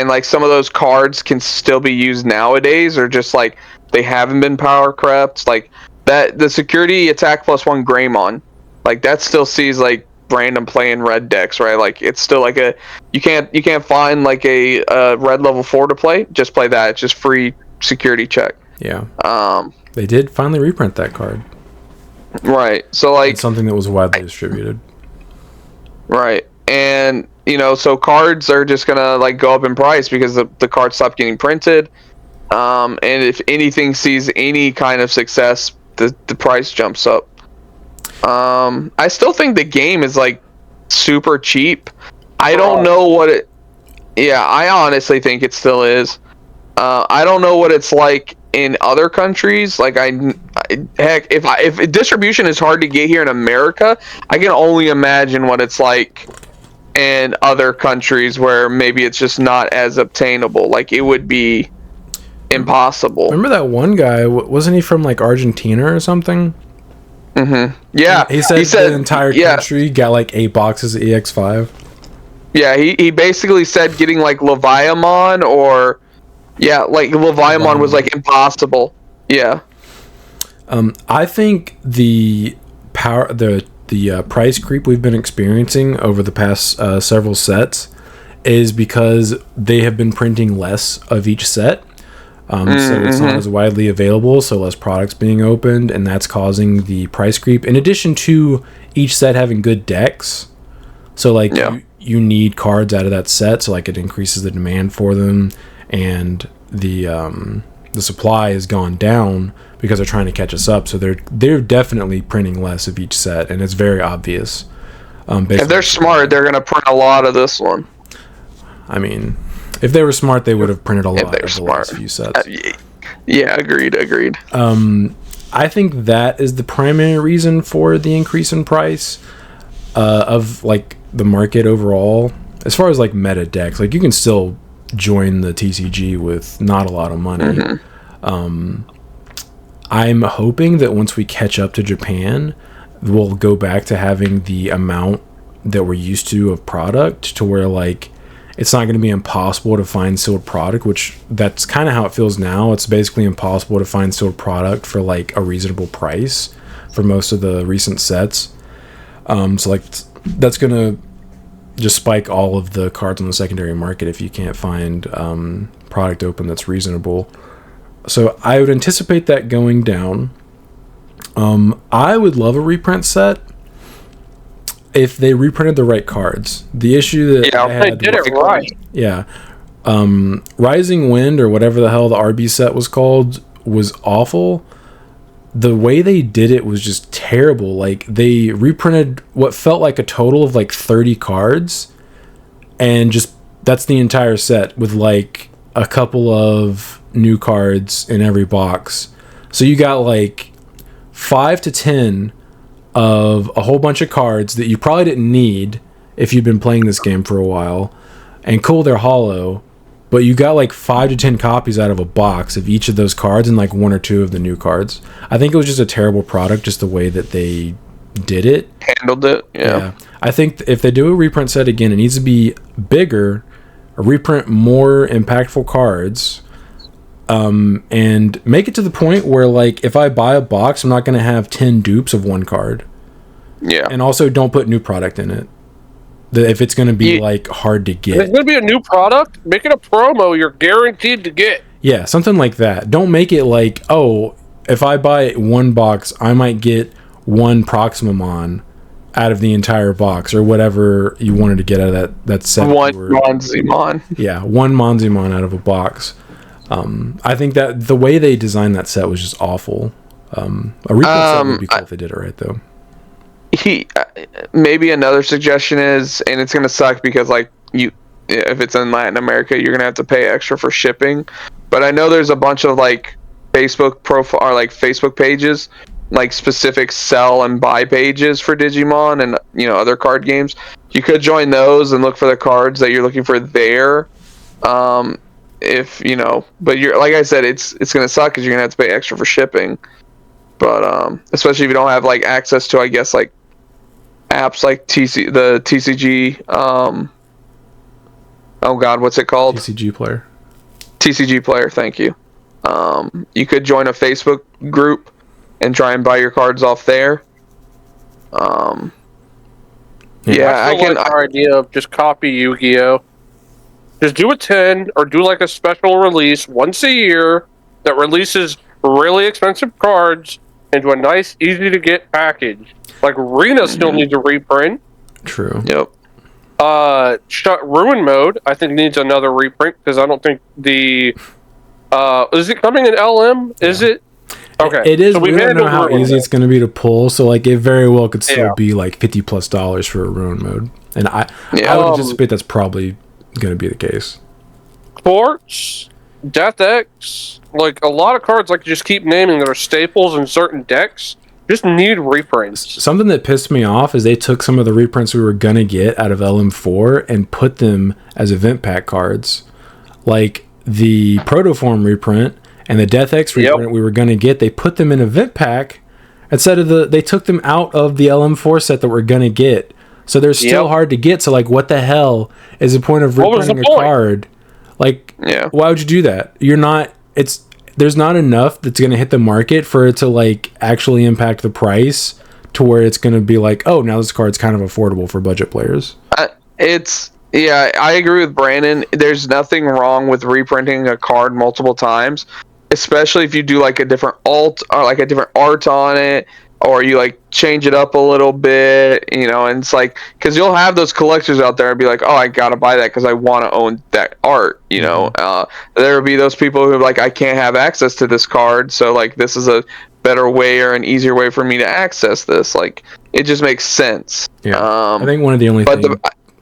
like some of those cards can still be used nowadays, or just like they haven't been power crept. Like that, the security attack +1 Greymon, like that still sees like random play in red decks, right? Like it's still like a you can't find like a red level 4 to play. Just play that. It's just free security check. Yeah. They did finally reprint that card. Right. So like it's something that was widely distributed. Right. And you know, so cards are just gonna like go up in price because the cards stop getting printed. And if anything sees any kind of success, the price jumps up. I still think the game is like super cheap. I don't know what it. Yeah, I honestly think it still is. I don't know what it's like in other countries. Like heck, if distribution is hard to get here in America, I can only imagine what it's like in other countries where maybe it's just not as obtainable. Like it would be impossible. Remember that one guy? Wasn't he from like Argentina or something? Mm-hmm. Yeah. He said the entire country got like 8 boxes of EX5. Yeah, he basically said getting like Leviamon or like Leviamon was like impossible. Yeah. I think the price creep we've been experiencing over the past several sets is because they have been printing less of each set. So it's not as widely available, so less products being opened, and that's causing the price creep. In addition to each set having good decks, so like you need cards out of that set, so like it increases the demand for them, and the supply has gone down because they're trying to catch us up. So they're definitely printing less of each set, and it's very obvious. If they're smart, they're gonna print a lot of this one. I mean, if they were smart, they would have printed a lot of the smart. last few sets. Yeah, agreed. I think that is the primary reason for the increase in price of like the market overall. As far as like meta decks, like you can still join the TCG with not a lot of money. I'm hoping that once we catch up to Japan, we'll go back to having the amount that we're used to of product, to where like it's not going to be impossible to find sealed product, which that's kind of how it feels now. It's basically impossible to find sealed product for like a reasonable price for most of the recent sets. So like that's going to just spike all of the cards on the secondary market if you can't find product open that's reasonable. So I would anticipate that going down. I would love a reprint set if they reprinted the right cards. The issue that I had, they did it right. Yeah, Rising Wind or whatever the hell the RB set was called was awful. The way they did it was just terrible. Like they reprinted what felt like a total of like 30 cards, and just that's the entire set with like a couple of new cards in every box. So you got like 5 to 10 of a whole bunch of cards that you probably didn't need if you've been playing this game for a while. And cool, they're hollow, but you got like 5 to 10 copies out of a box of each of those cards and like 1 or 2 of the new cards. I think it was just a terrible product, just the way that they did it. Handled it, yeah. I think if they do a reprint set again, it needs to be bigger, reprint more impactful cards, and make it to the point where like if I buy a box, I'm not going to have 10 dupes of one card. Yeah. And also don't put new product in it. If it's going to be like hard to get. If it's going to be a new product, make it a promo you're guaranteed to get. Yeah, something like that. Don't make it like, oh, if I buy one box, I might get one Proximamon out of the entire box, or whatever you wanted to get out of that set. One Monzimon. Yeah, one Monzimon out of a box. I think that the way they designed that set was just awful. A reprint set would be cool if they did it right, though. Maybe another suggestion is, and it's gonna suck because like if it's in Latin America, you're gonna have to pay extra for shipping. But I know there's a bunch of like Facebook profile or like Facebook pages, like specific sell and buy pages for Digimon and other card games. You could join those and look for the cards that you're looking for there. If but you're like I said, it's gonna suck because you're gonna have to pay extra for shipping. But especially if you don't have like access to, I guess, like apps like the TCG. Oh God, what's it called? TCG Player. TCG Player. Thank you. You could join a Facebook group and try and buy your cards off there. I like our idea of just copy Yu-Gi-Oh. Just do a 10 or do like a special release once a year that releases really expensive cards into a nice, easy to get package. Like Rena still needs a reprint. True. Yep. Ruin Mode I think needs another reprint because I don't think the is it coming in LM? Is it? Okay. It is. So we don't know how easy it's going to be to pull, so like it very well could still be like $50+ for a Ruin Mode, and I would anticipate that's probably going to be the case. Quartz, Death X, like a lot of cards like just keep naming that are staples in certain decks just need reprints. Something that pissed me off is they took some of the reprints we were going to get out of LM4 and put them as event pack cards. Like the Protoform reprint and the Death X reprint we were going to get, they put them in event pack instead of they took them out of the LM4 set that we're going to get. So they're still hard to get. So like what the hell is the point of reprinting a card? Like, why would you do that? There's not enough that's going to hit the market for it to like actually impact the price to where it's going to be like, oh, now this card's kind of affordable for budget players. I agree with Brandon. There's nothing wrong with reprinting a card multiple times, especially if you do like a different alt or like a different art on it, or you like change it up a little bit, you know, and it's like, because you'll have those collectors out there and be like, oh, I gotta buy that because I want to own that art, you know. There will be those people who are like, I can't have access to this card, so like this is a better way or an easier way for me to access this. Like, it just makes sense. Yeah, I think one of the only things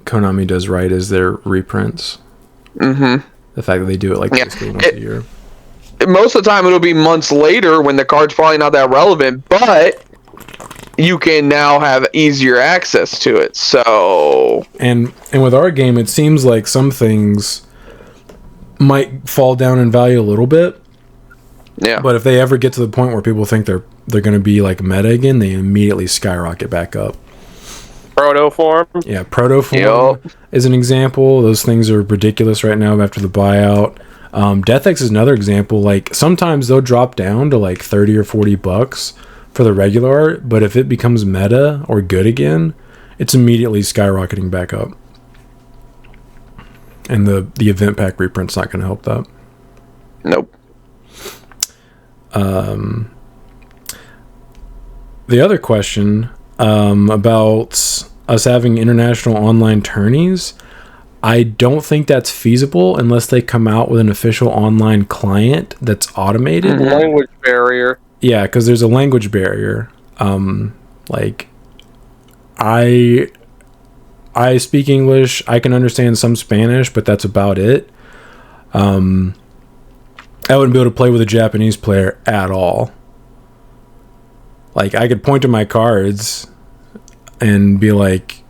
Konami does right is their reprints. The fact that they do it like basically once a year. Most of the time it'll be months later when the card's probably not that relevant, but you can now have easier access to it. So and with our game, it seems like some things might fall down in value a little bit. Yeah. But if they ever get to the point where people think they're going to be like meta again, they immediately skyrocket back up. Protoform. Yeah, Protoform is an example. Those things are ridiculous right now after the buyout. Death X is another example. Like, sometimes they'll drop down to like $30 or $40 for the regular art, but if it becomes meta or good again, it's immediately skyrocketing back up. And the event pack reprint's not going to help that. Nope. The other question about us having international online tourneys, I don't think that's feasible unless they come out with an official online client that's automated. Language barrier. Yeah, because there's a language barrier. Like, I speak English. I can understand some Spanish, but that's about it. I wouldn't be able to play with a Japanese player at all. Like, I could point to my cards and be like,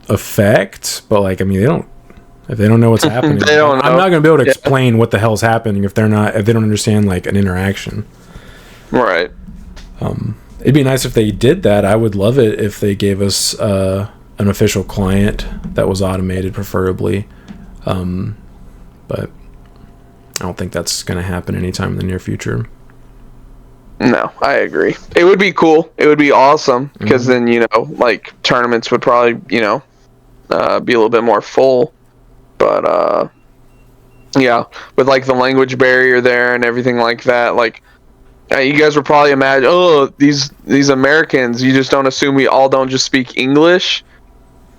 effect, but like, I mean, if they don't know what's happening, I'm not going to be able to explain what the hell's happening if they don't understand like an interaction. Right. It'd be nice if they did that. I would love it if they gave us an official client that was automated, preferably. But I don't think that's going to happen anytime in the near future. No, I agree. It would be cool. It would be awesome because then, you know, like tournaments would probably, you know, be a little bit more full. But yeah, with like the language barrier there and everything like that, like you guys would probably imagine, oh, these Americans, you just don't assume we all don't just speak English.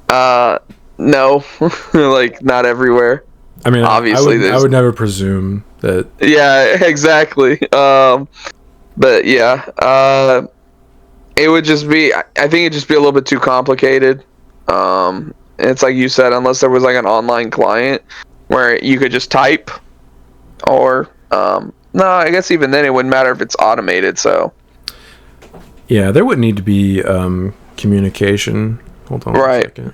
No, like not everywhere. I mean, obviously, I would never presume that. Yeah, exactly. But yeah, it would just be. I think it'd just be a little bit too complicated. And it's like you said, unless there was like an online client where you could just type, or no, I guess even then it wouldn't matter if it's automated. So yeah, there would need to be communication. Hold on a second.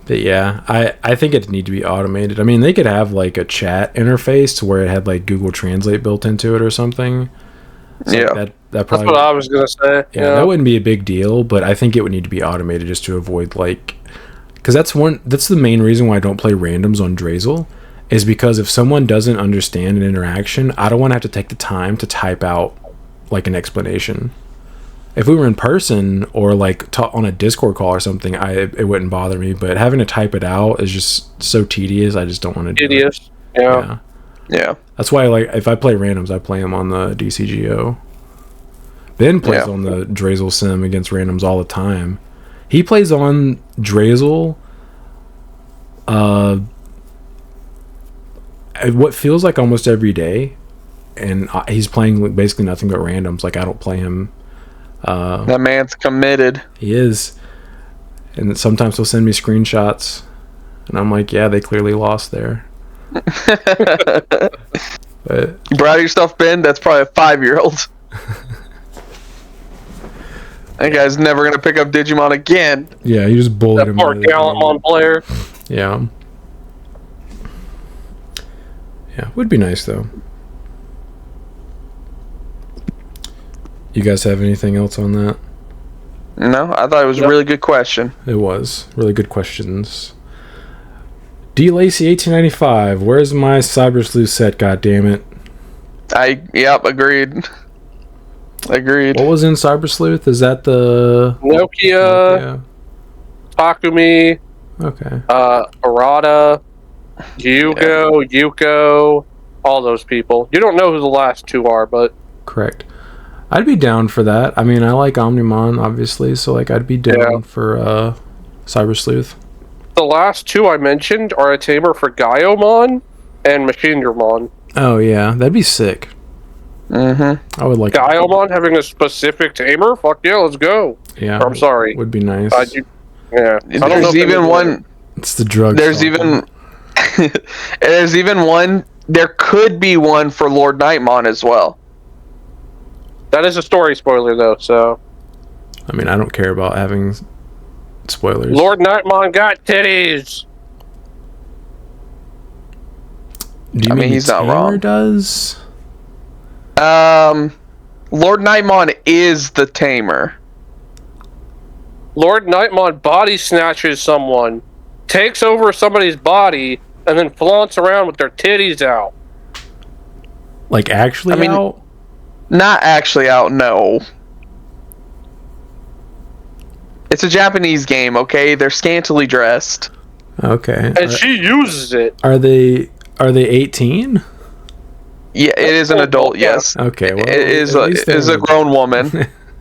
But yeah, I think it'd need to be automated. I mean, they could have like a chat interface to where it had like Google Translate built into it or something. So yeah, that probably, that's what I was gonna say. Yeah, that wouldn't be a big deal, but I think it would need to be automated just to avoid like, because that's the main reason why I don't play randoms on Drazel, is because if someone doesn't understand an interaction, I don't want to have to take the time to type out like an explanation. If we were in person or like on a Discord call or something, it wouldn't bother me. But having to type it out is just so tedious. I just don't want to do it. Yeah. That's why, like, if I play randoms, I play them on the DCGO. Ben plays on the Drazel sim against randoms all the time. He plays on Drazel what feels like almost every day, and he's playing basically nothing but randoms. Like, I don't play him. That man's committed. He is. And sometimes he'll send me screenshots, and I'm like, yeah, they clearly lost there. But you proud of yourself, Ben? That's probably a 5-year-old. That guy's never gonna pick up Digimon again. Yeah, you just bullied him. That poor Gallantmon player. Yeah. Yeah, would be nice though. You guys have anything else on that? No, I thought it was a really good question. It was. Really good questions. D. Lacey 1895, where's my Cyber Sleuth set, goddammit? Agreed. Agreed. What was in Cyber Sleuth? Is that the Nokia. Takumi, okay. Arata, Yugo, Yuko, all those people. You don't know who the last two are, but correct. I'd be down for that. I mean, I like Omnimon, obviously, so like I'd be down for Cyber Sleuth. The last two I mentioned are a tamer for Gaiomon and Machindermon. Oh yeah, that'd be sick. Mm-hmm. I would like Gaiomon having a specific tamer? Fuck yeah, let's go. Yeah. Or, I'm sorry. Would be nice. Yeah. There's even one. It's the drug. There's even. There's even one. There could be one for Lord Nightmon as well. That is a story spoiler, though, so... I mean, I don't care about having spoilers. Lord Nightmon got titties! Do you mean he's not wrong. does? Lord Nightmon is the tamer. Lord Nightmon body snatches someone, takes over somebody's body, and then flaunts around with their titties out. Like, actually out? Not actually out, no. It's a Japanese game, okay? They're scantily dressed. Okay. And she uses it. Are they 18? Yeah, it is an adult, yes. Okay, well, it is a grown woman.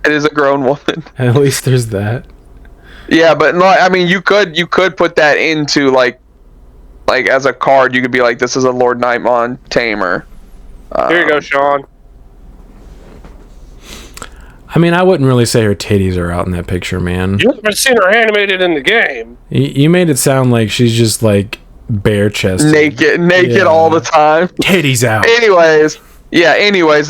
It is a grown woman. At least there's that. Yeah, but no, I mean, you could put that into like as a card. You could be like, this is a Lord Nightmon tamer. Here you go, Sean. I mean, I wouldn't really say her titties are out in that picture, man. You haven't seen her animated in the game. You made it sound like she's just like bare chested, naked all the time, titties out. Anyways,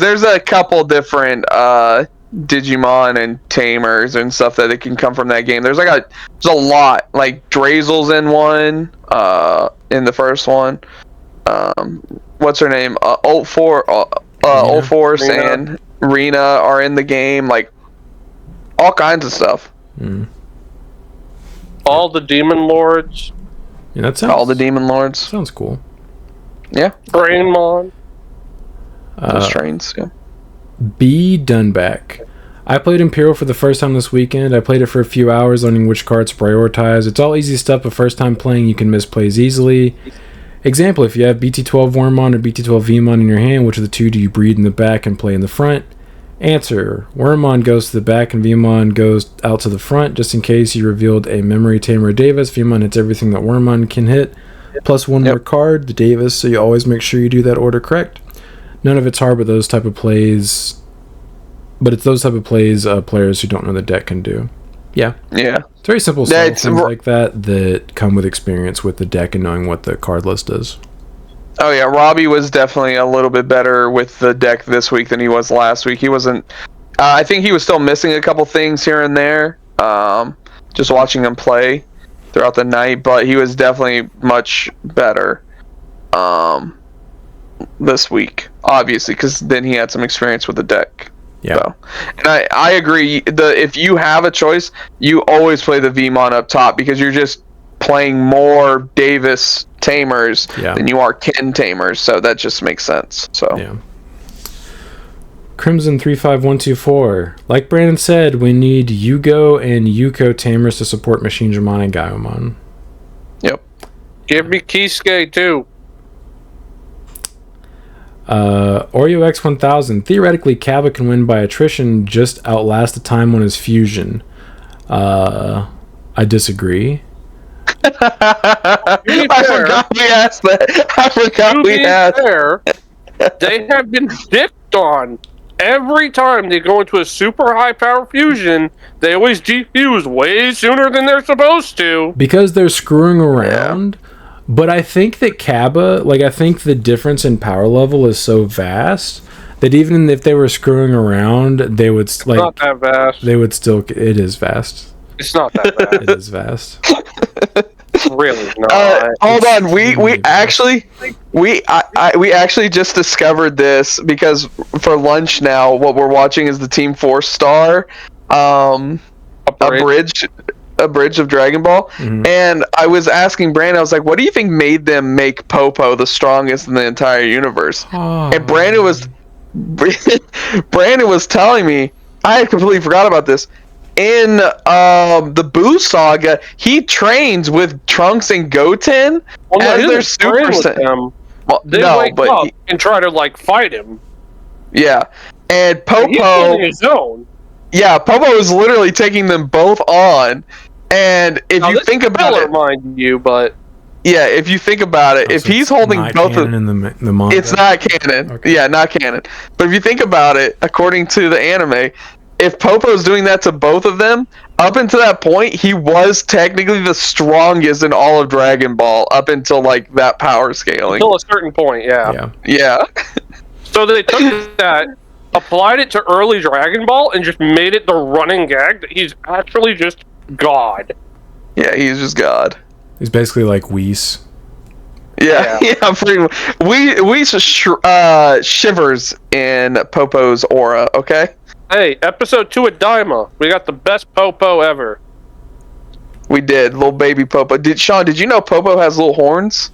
there's a couple different Digimon and tamers and stuff that it can come from that game. There's a lot. Like Drazel's in one, in the first one. What's her name? Old Force and Rena are in the game. Like all kinds of stuff. All the Demon Lords. Yeah, that sounds, all the Demon Lords. Sounds cool. Yeah. Brainmon. Those trains. Yeah. B. Dunback. I played Imperial for the first time this weekend. I played it for a few hours, learning which cards to prioritize. It's all easy stuff, but first time playing, you can miss plays easily. Example, if you have BT12 Wormmon or BT12 Vmon in your hand, which of the two do you breed in the back and play in the front? Answer, Wormmon goes to the back and Vmon goes out to the front, just in case you revealed a memory tamer Davis. Vmon hits everything that Wormmon can hit, plus one more card, the Davis, so you always make sure you do that order correct. None of it's hard, but those type of plays... But it's those type of plays players who don't know the deck can do. Yeah. It's very simple stuff, things like that come with experience with the deck and knowing what the card list is. Oh yeah, Robbie was definitely a little bit better with the deck this week than he was last week. He wasn't... I think he was still missing a couple things here and there, just watching him play throughout the night, but he was definitely much better this week, obviously, because then he had some experience with the deck. Yeah, so, and I agree. If you have a choice, you always play the Vmon up top because you're just playing more Davis tamers than you are Ken tamers. So that just makes sense. So yeah. Crimson 35124. Like Brandon said, we need Yugo and Yuko tamers to support Machinedramon and Gaiomon. Yep. Give me Kisuke too. Oreo X1000. Theoretically, Kaba can win by attrition, just outlast the time on his fusion. I disagree. I forgot we asked that. They have been dicked on. Every time they go into a super high power fusion, they always defuse way sooner than they're supposed to. Because they're screwing around. Yeah. But I think that Kaba, I think the difference in power level is so vast that even if they were screwing around, they would not that vast. They would still. It is vast. It's not that vast. It is vast. Really not. Hold on. We actually just discovered this because for lunch now, what we're watching is the Team 4-star a bridge of Dragon Ball, and I was asking Brandon, I was like, what do you think made them make Popo the strongest in the entire universe? And Brandon was telling me, I had completely forgot about this, in the Boo Saga, he trains with Trunks and Goten as their Super Saiyan. Well, they wake up and try to fight him. Yeah. And He's Popo, holding his own. yeah, Popo is literally taking them both on. And if Now, you this think is about filler, it, mind you, but yeah, if you think about it, if So he's it's holding not both of canon in the manga. it's not canon. Okay. Yeah, not canon. But if you think about it, according to the anime, if Popo's doing that to both of them, up until that point, he was technically the strongest in all of Dragon Ball up until like that power scaling. until a certain point, yeah. Yeah. So they took that, applied it to early Dragon Ball, and just made it the running gag that he's actually just God. Yeah, he's just God. He's basically like Whis. Yeah, yeah, pretty much. We shivers in Popo's aura, okay? Hey, episode 2 of Daima. We got the best Popo ever. We did. Little baby Popo. Sean, did you know Popo has little horns?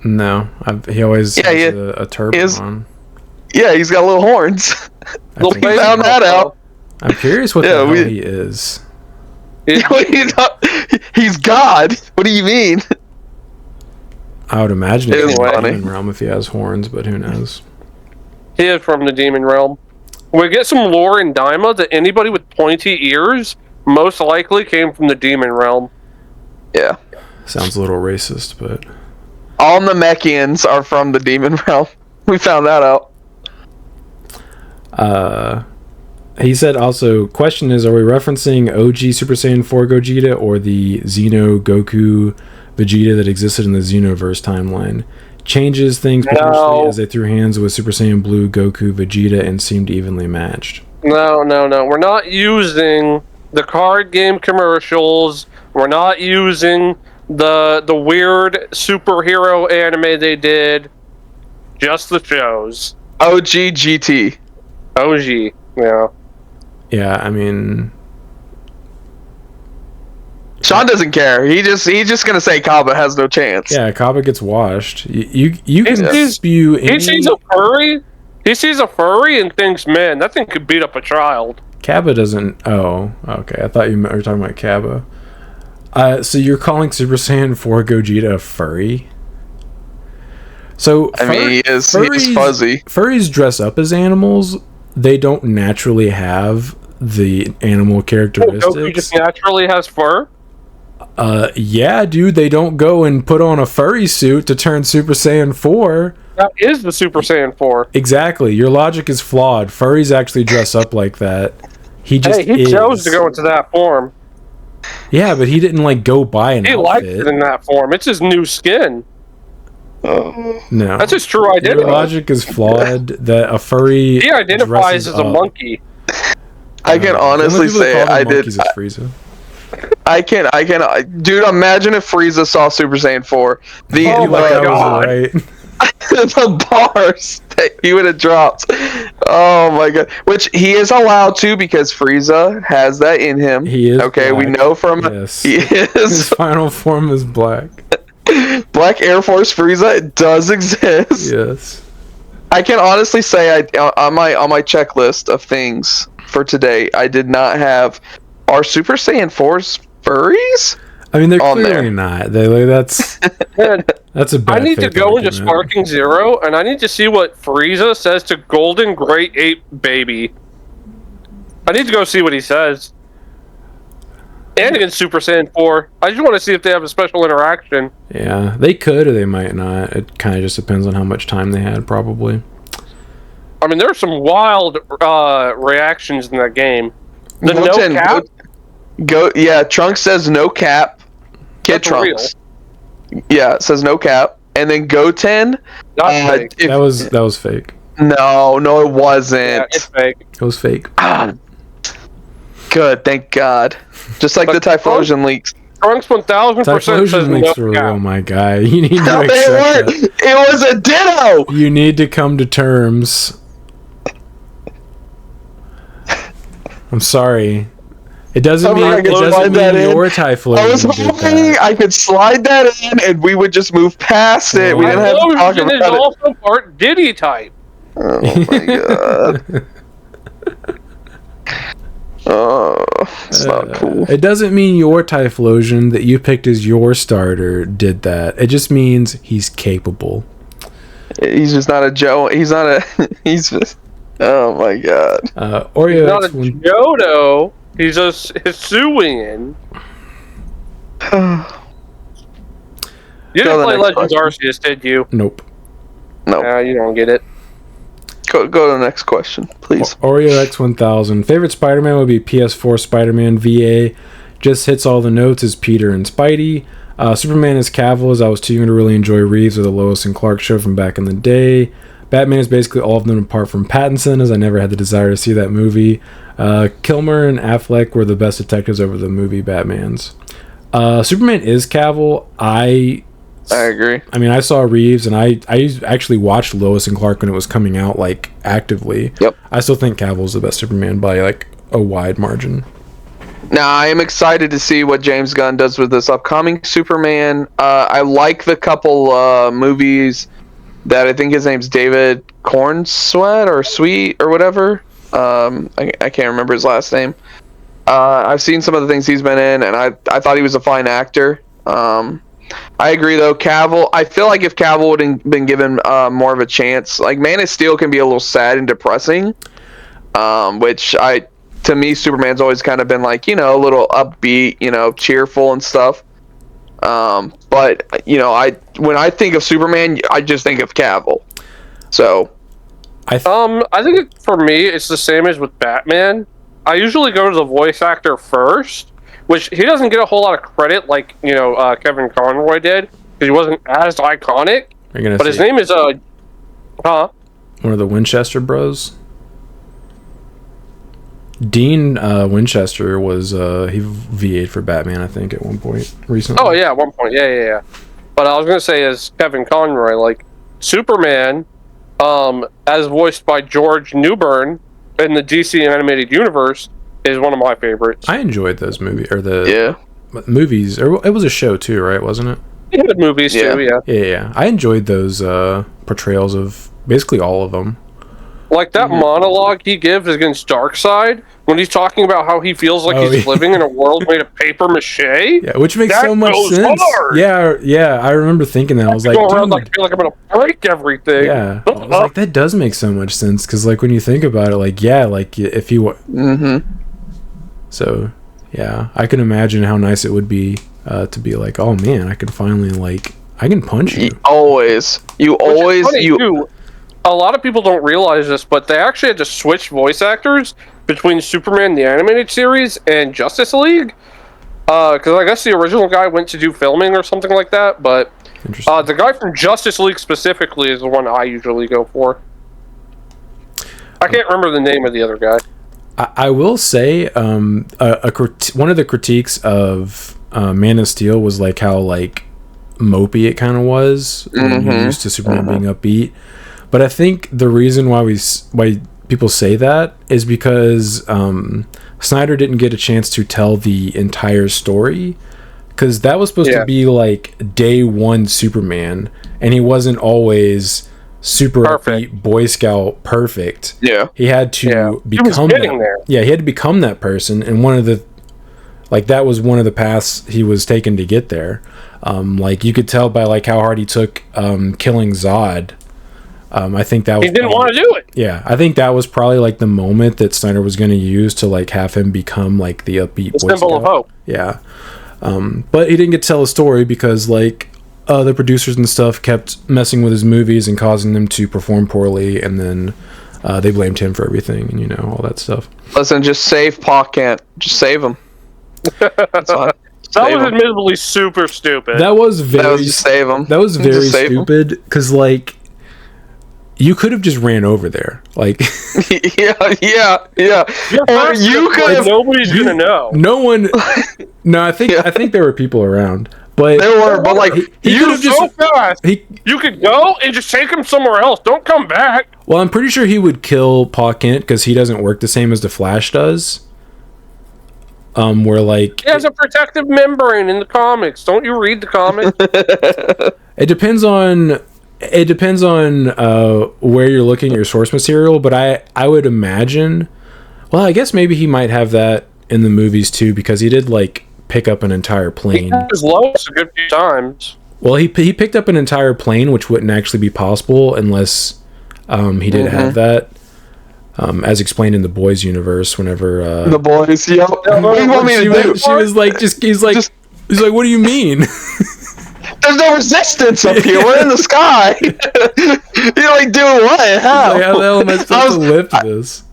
No, he always has a turban on. Yeah, he's got little horns. Little We baby found that Popo. out. I'm curious what the hell he is. He's God. What do you mean? I would imagine It he's is in the funny. demon realm if he has horns, but who knows? He is from the Demon Realm. We get some lore in Daima that anybody with pointy ears most likely came from the Demon Realm. Yeah. Sounds a little racist, but All Namekians are from the demon realm. We found that out. he said also, question is, are we referencing OG Super Saiyan 4 Gogeta or the Xeno Goku Vegeta that existed in the Xenoverse timeline? Changes things potentially as they threw hands with Super Saiyan Blue Goku Vegeta and seemed evenly matched. No. We're not using the card game commercials. We're not using the weird superhero anime they did. Just the shows. OG GT. OG, yeah. Yeah, I mean, Sean doesn't care. He's just gonna say Kaba has no chance. yeah, Kaba gets washed. You can spew any... He sees a furry. He sees a furry and thinks, man, that thing could beat up a child. Kaba doesn't... Oh, okay. I thought you were talking about Kaba. So you're calling Super Saiyan 4 Gogeta a furry? So I mean, he is fuzzy. Furries dress up as animals. They don't naturally have the animal characteristics. Goku just naturally has fur? Yeah, dude. They don't go and put on a furry suit to turn Super Saiyan 4. That is the Super Saiyan 4. Exactly. Your logic is flawed. Furries actually dress up like that. He chose to go into that form. Yeah, but he didn't like go buy an He outfit. liked it in that form. It's his new skin. No, That's his true identity. Your logic is flawed. That a furry He identifies as a up. monkey. I can honestly say I did. Frieza. I can. Dude, imagine if Frieza saw Super Saiyan 4. Oh my God. Right. The bars that he would have dropped. Oh my God. Which he is allowed to because Frieza has that in him. He is okay. black. We know from Yes. he His is final form is black. Black Air Force Frieza does exist. Yes. I can honestly say on my checklist of things for today, I did not have are Super Saiyan 4s furries? I mean, they're On clearly there. not. That's a bad I need to faith go into argument. Sparking Zero, and I need to see what Frieza says to Golden Great Ape Baby. I need to go see what he says. And against Super Saiyan 4. I just want to see if they have a special interaction. Yeah, they could or they might not. It kind of just depends on how much time they had, probably. I mean, there's some wild reactions in that game. The no Goten, cap? yeah, Trunks says no cap. Kid That's Trunks. Yeah, it says no cap. And then Goten. Not fake. That was fake. No, it wasn't. Yeah, it's fake. It was fake. Ah, good, thank God. Just like But the Typhlosion leaks. Trunks 1000% says Typhlosion no leaks were real, cap. my guy. You need to No, accept they that. weren't. It was a ditto. You need to come to terms. I'm sorry. It doesn't mean I your was Typhlosion did hoping that. I could slide that in and we would just move past it. We didn't have to talk Typhlosion is about it. also part Diddy type. Oh my God. Oh, it's not cool. It doesn't mean your Typhlosion that you picked as your starter did that. It just means he's capable. He's just not a Joe. He's not a. He's just. Oh my god. Oreo He's not a X1. Johto. He's a Hisuian. You didn't play Legends Arceus, did you? Nope. No. You don't get it. Go to the next question, please. Oreo X1000. Favorite Spider-Man would be PS4 Spider-Man. VA just hits all the notes as Peter and Spidey. Superman is Cavill, as I was too young to really enjoy Reeves or the Lois and Clark show from back in the day. Batman is basically all of them apart from Pattinson, as I never had the desire to see that movie. Kilmer and Affleck were the best detectives over the movie Batmans. Superman is Cavill. I agree. I mean, I saw Reeves, and I actually watched Lois and Clark when it was coming out, like, actively. Yep. I still think Cavill's the best Superman by, like, a wide margin. Now, I am excited to see what James Gunn does with this upcoming Superman. I like the couple movies that I think his name's David Cornsweet or Sweet or whatever. I can't remember his last name. I've seen some of the things he's been in, and I thought he was a fine actor. I agree, though. Cavill, I feel like if Cavill would have been given more of a chance, like Man of Steel can be a little sad and depressing, which to me, Superman's always kind of been like, a little upbeat, cheerful and stuff. But when I think of Superman, I just think of Cavill. So, I think for me, it's the same as with Batman. I usually go to the voice actor first, which he doesn't get a whole lot of credit, like Kevin Conroy did, because he wasn't as iconic. But his name is one of the Winchester Bros. Dean Winchester was he VA'd for Batman, I think, at one point recently. Oh yeah, at one point, yeah. But I was gonna say, as Kevin Conroy, like Superman, as voiced by George Newbern in the DC animated universe, is one of my favorites. I enjoyed those movies, or movies, or it was a show too, right? Wasn't it? Yeah, the movies too. Yeah. I enjoyed those portrayals of basically all of them. Like that monologue he gives against Darkseid when he's talking about how he feels like he's living in a world made of paper mache. Yeah, which makes so much sense. Hard. Yeah. I remember thinking that. I was like, go around like feel like I'm gonna break everything. Yeah, I was like, that does make so much sense, because like when you think about it, like if you. So, yeah, I can imagine how nice it would be to be like, oh man, I can finally I can punch you. A lot of people don't realize this, but they actually had to switch voice actors between Superman the Animated Series and Justice League. Because I guess the original guy went to do filming or something like that, but the guy from Justice League specifically is the one I usually go for. I can't remember the name of the other guy. I will say, one of the critiques of Man of Steel was like how mopey it kind of was when you're used to Superman being upbeat. But I think the reason why people say that is because Snyder didn't get a chance to tell the entire story, because that was supposed to be like day one Superman, and he wasn't always super upbeat Boy Scout perfect. Yeah, he had to become that. Yeah, he had to become that person, and one of the that was one of the paths he was taken to get there. You could tell by how hard he took killing Zod. I think that was he didn't want to do it. Yeah, I think that was probably the moment that Snyder was going to use to have him become the upbeat Boy symbol of hope. Yeah, but he didn't get to tell a story because the producers and stuff kept messing with his movies and causing them to perform poorly, and then they blamed him for everything, and all that stuff. Listen, just save Pa Kent. Just save him. That's fine. That was admittedly super stupid. That was very save him. That was very stupid, because you could have just ran over there, yeah. Or you could have. Nobody's gonna know. No one. No, I think there were people around, but there were. But he could have just fast. You could go and just take him somewhere else. Don't come back. Well, I'm pretty sure he would kill Pa Kent because he doesn't work the same as the Flash does. Where he has a protective membrane in the comics. Don't you read the comics? It depends on where you're looking at your source material, but I would imagine, well, I guess maybe he might have that in the movies too, because he did pick up an entire plane. He was Lois a good few times. Well, he picked up an entire plane, which wouldn't actually be possible unless he did have that. as explained in the Boys universe. Whenever The boys, yep. What do you want me to do? She was like, he's like, what do you mean? There's no resistance up here. We're in the sky. You're like, doing what? How? Like, how the hell am I supposed to lift this?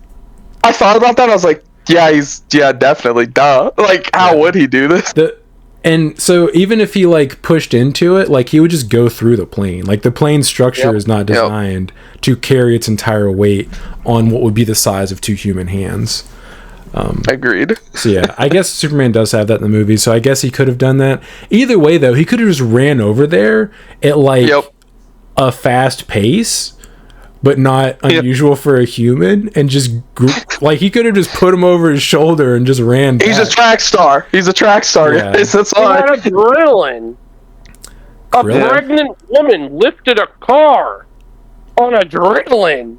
I thought about that. I was like, yeah, definitely, duh. Like, how would he do this? And so even if he like pushed into it, like he would just go through the plane. Like the plane structure is not designed to carry its entire weight on what would be the size of 2 human hands. Agreed. So yeah, I guess Superman does have that in the movie, so I guess he could have done that. Either way though, he could have just ran over there at like a fast pace, but not unusual for a human, and just like he could have just put him over his shoulder and just ran back. He's a track star. He's a track star. Yeah. That's He why. had adrenaline. A pregnant woman lifted a car on adrenaline.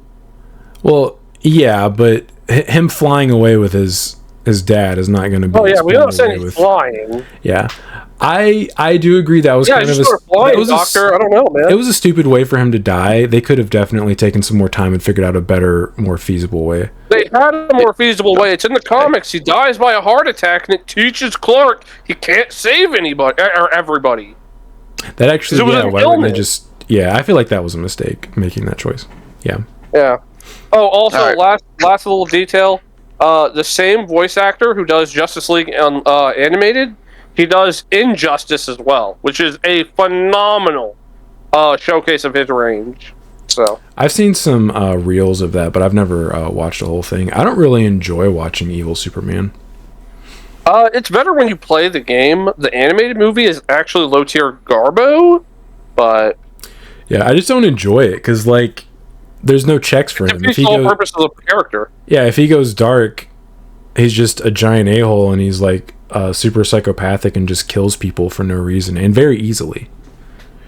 Well, yeah, but him flying away with his dad is not going to be. Oh yeah, we don't say he's flying. Yeah, I do agree that was kind of flying, doctor. I don't know, man. It was a stupid way for him to die. They could have definitely taken some more time and figured out a better, more feasible way. They had a more feasible way. It's in the comics. He dies by a heart attack, and it teaches Clark he can't save anybody or everybody. That actually, why wouldn't they just? Yeah, I feel like that was a mistake making that choice. Yeah. Yeah. Oh, also, last little detail. The same voice actor who does Justice League animated, he does Injustice as well, which is a phenomenal showcase of his range. So I've seen some reels of that, but I've never watched the whole thing. I don't really enjoy watching Evil Superman. It's better when you play the game. The animated movie is actually low tier garbo, but yeah, I just don't enjoy it because like there's no checks for him. It's the whole purpose of the character. Yeah, if he goes dark, he's just a giant a-hole, and he's like super psychopathic and just kills people for no reason and very easily.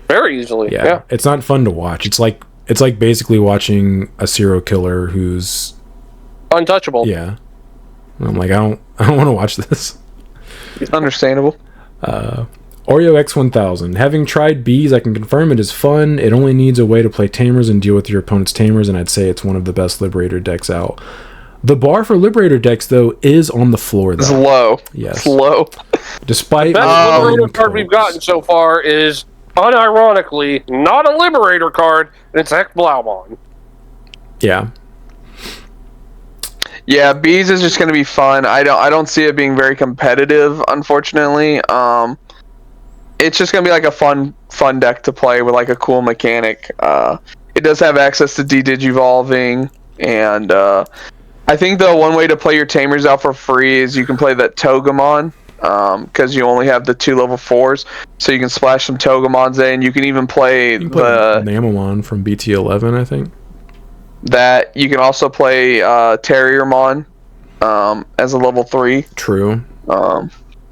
Very easily. Yeah. It's not fun to watch. It's like basically watching a serial killer who's untouchable. Yeah. I'm like, I don't want to watch this. Understandable. Oreo X1000. Having tried bees, I can confirm it is fun. It only needs a way to play tamers and deal with your opponent's tamers, and I'd say it's one of the best Liberator decks out. The bar for Liberator decks, though, is on the floor, though. It's low. Yes. It's low. Despite the best Liberator card we've gotten so far is, unironically, not a Liberator card, and it's Heck Blaumon. Yeah. Yeah, bees is just going to be fun. I don't see it being very competitive, unfortunately. It's just going to be like a fun deck to play with like a cool mechanic. It does have access to de-digivolving, and I think the one way to play your tamers out for free is you can play that Togemon, because you only have the 2 level 4s, so you can splash some Togemons in. You can even play the Namamon from BT11, I think. That you can also play Terriermon as a level 3. True.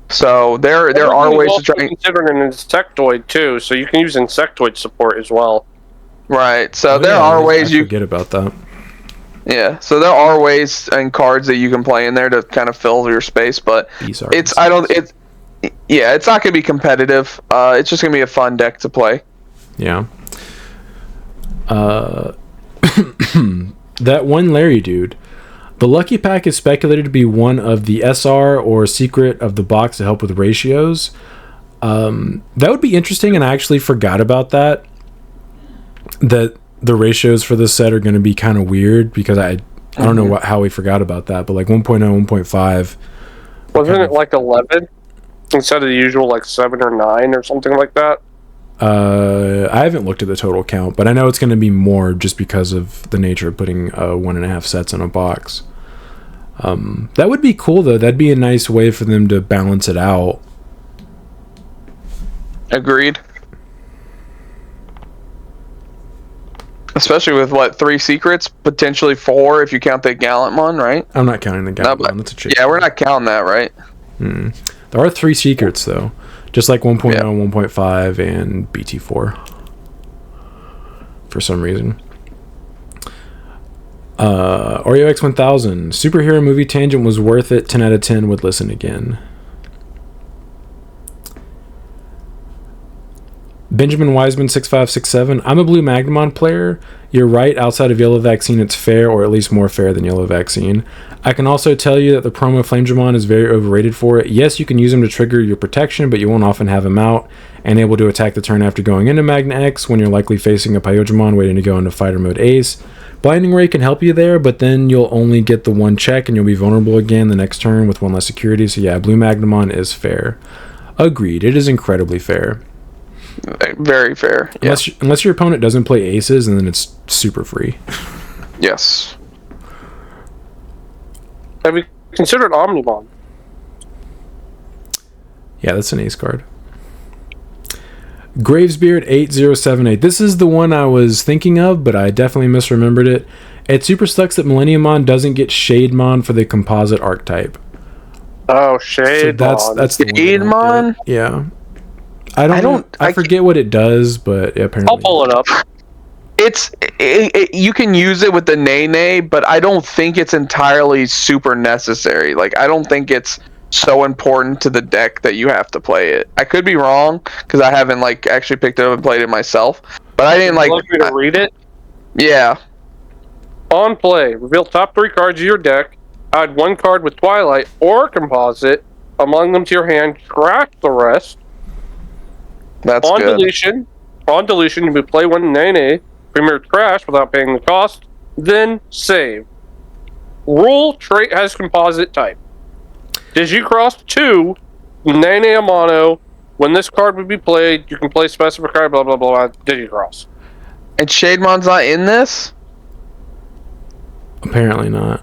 So there are ways to try. Consider an insectoid too, so you can use insectoid support as well. Right. So there are ways you forget about that. Yeah. So there are ways and cards that you can play in there to kind of fill your space, but it's not gonna be competitive. It's just gonna be a fun deck to play. Yeah. That one Larry dude. The Lucky Pack is speculated to be one of the SR or secret of the box to help with ratios. That would be interesting, and I actually forgot about that. That the ratios for this set are going to be kind of weird, because I don't know how we forgot about that, but like 1.0, 1.5. Wasn't it like 11 instead of the usual like 7 or 9 or something like that? I haven't looked at the total count, but I know it's going to be more just because of the nature of putting 1.5 sets in a box. That would be cool, though. That'd be a nice way for them to balance it out. Agreed. Especially with 3 secrets, potentially 4 if you count the Gallantmon, right? I'm not counting the Gallantmon. That's a cheat. Yeah, we're not counting that, right? There are 3 secrets, though. Just like 1.0, 1.5, and BT4. For some reason. Oreo X1000. Superhero movie tangent was worth it. 10 out of 10 would listen again. Benjamin Wiseman 6567. I'm a blue Magnemon player. You're right. Outside of Yellow Vaccine, it's fair, or at least more fair than Yellow Vaccine. I can also tell you that the promo Flamedramon is very overrated for it. Yes, you can use him to trigger your protection, but you won't often have him out and able to attack the turn after going into Magna X when you're likely facing a Pyodramon waiting to go into Fighter Mode Ace. Blinding Ray can help you there, but then you'll only get the one check and you'll be vulnerable again the next turn with one less security. So yeah, blue Magnemon is fair. Agreed. It is incredibly fair. Very fair. Yeah. Unless your opponent doesn't play aces, and then it's super free. Yes. Have you considered Omnimon? Yeah, that's an ace card. Gravesbeard 8078. This is the one I was thinking of, but I definitely misremembered it. It super sucks that Millenniummon doesn't get Shademon for the composite archetype. Oh, Shademon. So that's the Shademon? Yeah. I forget what it does, but yeah, apparently. I'll pull it up. You can use it with the Nene, but I don't think it's entirely super necessary. Like, I don't think it's so important to the deck that you have to play it. I could be wrong because I haven't like actually picked it up and played it myself. But I didn't like. Would you like me to read it? Yeah. On play, reveal top 3 cards of your deck. Add 1 card with Twilight or Composite among them to your hand. Scratch the rest. That's on good. On deletion, you may play 1 Nene, Premier Trash without paying the cost, then save. Rule trait has composite type. Digicross 2, Nene a mono. When this card would be played, you can play specific card, blah blah blah, Digicross. And Shademon's not in this? Apparently not.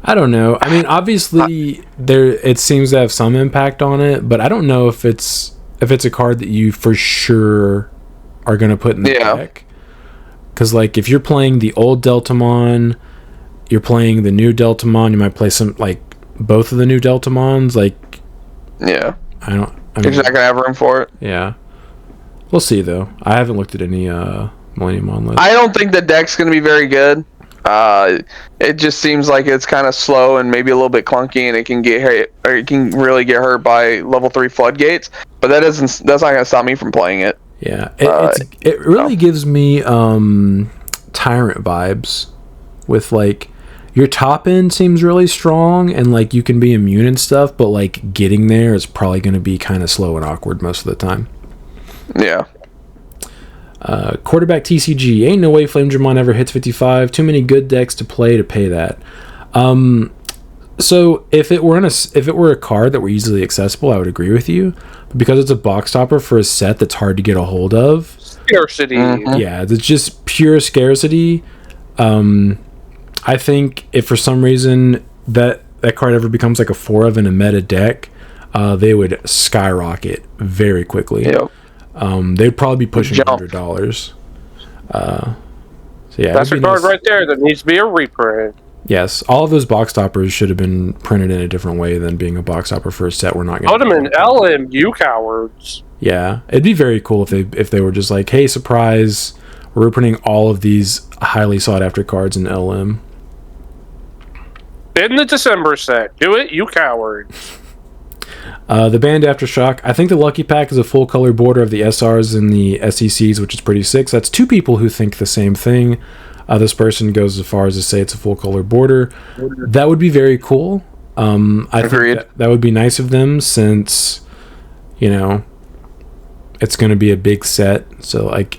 I don't know. I mean, obviously, it seems to have some impact on it, but I don't know if it's a card that you for sure are going to put in the deck. Because, like, if you're playing the old Deltamon, you're playing the new Deltamon, you might play some, like, both of the new Deltamons, like... Yeah. I mean, you're not going to have room for it? Yeah. We'll see, though. I haven't looked at any Millenniummon lists. I don't think the deck's going to be very good. It just seems like it's kind of slow and maybe a little bit clunky, and it can get hurt, or it can really get hurt by level 3 floodgates. But that's not going to stop me from playing it. Yeah, it really gives me Tyrant vibes. With like your top end seems really strong, and like you can be immune and stuff, but like getting there is probably going to be kind of slow and awkward most of the time. Yeah. Quarterback TCG. Ain't no way Flamedramon ever hits 55. Too many good decks to play to pay that. So if it were a card that were easily accessible, I would agree with you. But because it's a box topper for a set that's hard to get a hold of, scarcity. Mm-hmm. Yeah, it's just pure scarcity. I think if for some reason that card ever becomes like a 4 of in a meta deck, they would skyrocket very quickly. Yep. They'd probably be pushing $100. So yeah, that's a card right there that needs to be a reprint. Yes, all of those box toppers should have been printed in a different way than being a box topper for a set we're not going to put them in LM, you cowards. Yeah, it'd be very cool if they were just like, hey, surprise, we're reprinting all of these highly sought after cards in LM. In the December set, do it, you cowards. The band Aftershock. I think the Lucky Pack is a full color border of the SRs and the SECs, which is pretty sick. So that's 2 people who think the same thing. This person goes as far as to say it's a full color border. That would be very cool. I think that would be nice of them, since it's going to be a big set. So like,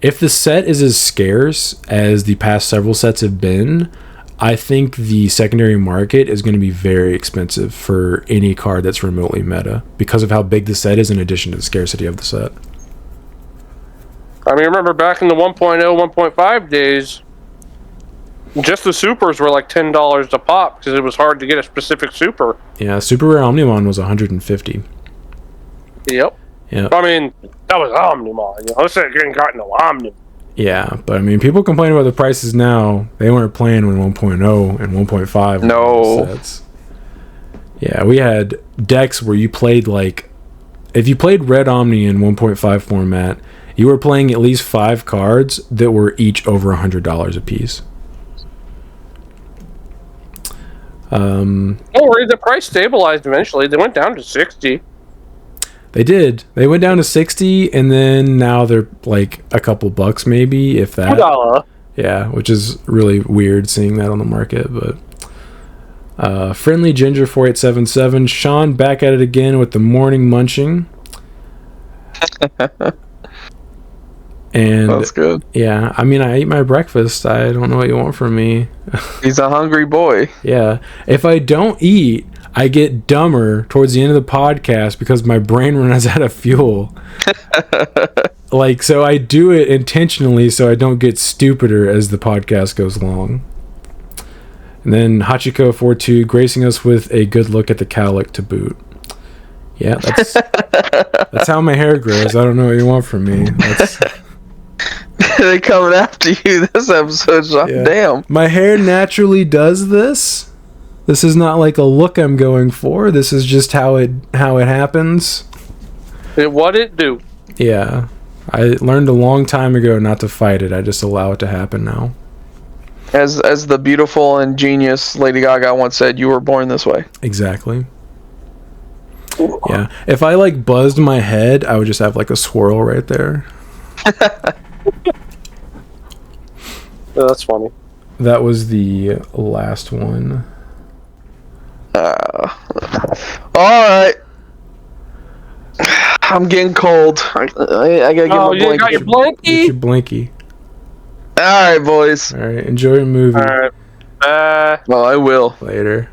if the set is as scarce as the past several sets have been, I think the secondary market is going to be very expensive for any card that's remotely meta because of how big the set is, in addition to the scarcity of the set. I mean, remember back in the 1.0, 1.5 days, just the supers were like $10 a pop because it was hard to get a specific super. Yeah, super rare Omnimon was $150. Yep. Yeah. I mean, that was Omnimon. I was getting gotten no Omnimon. Yeah, but I mean, people complain about the prices now. They weren't playing when 1.0 and 1.5 no sets. Yeah, we had decks where you played like, if you played Red Omni in 1.5 format, you were playing at least 5 cards that were each over $100 a piece. Don't worry, the price stabilized eventually. They went down to 60. They did. They went down to 60, and then now they're like a couple bucks, maybe, if that. $2. Yeah, which is really weird seeing that on the market. But Friendly Ginger 4877, Sean back at it again with the morning munching. And that's good. Yeah, I mean, I ate my breakfast. I don't know what you want from me. He's a hungry boy. Yeah, if I don't eat, I get dumber towards the end of the podcast because my brain runs out of fuel. Like, so I do it intentionally so I don't get stupider as the podcast goes along. And then Hachiko42 gracing us with a good look at the cowlick to boot. Yeah, that's how my hair grows. I don't know what you want from me. They coming after you this episode, Sean. Yeah. Damn. My hair naturally does this. This is not like a look I'm going for. This is just how it happens. What it do? Yeah. I learned a long time ago not to fight it. I just allow it to happen now. As the beautiful and genius Lady Gaga once said, you were born this way. Exactly. Yeah. If I like buzzed my head, I would just have like a swirl right there. Oh, that's funny. That was the last one. Alright. I'm getting cold. I gotta get my blanket. You got your Get blankie? your blankie. Alright, boys. All right. Enjoy your movie. Alright. Well, I will. Later.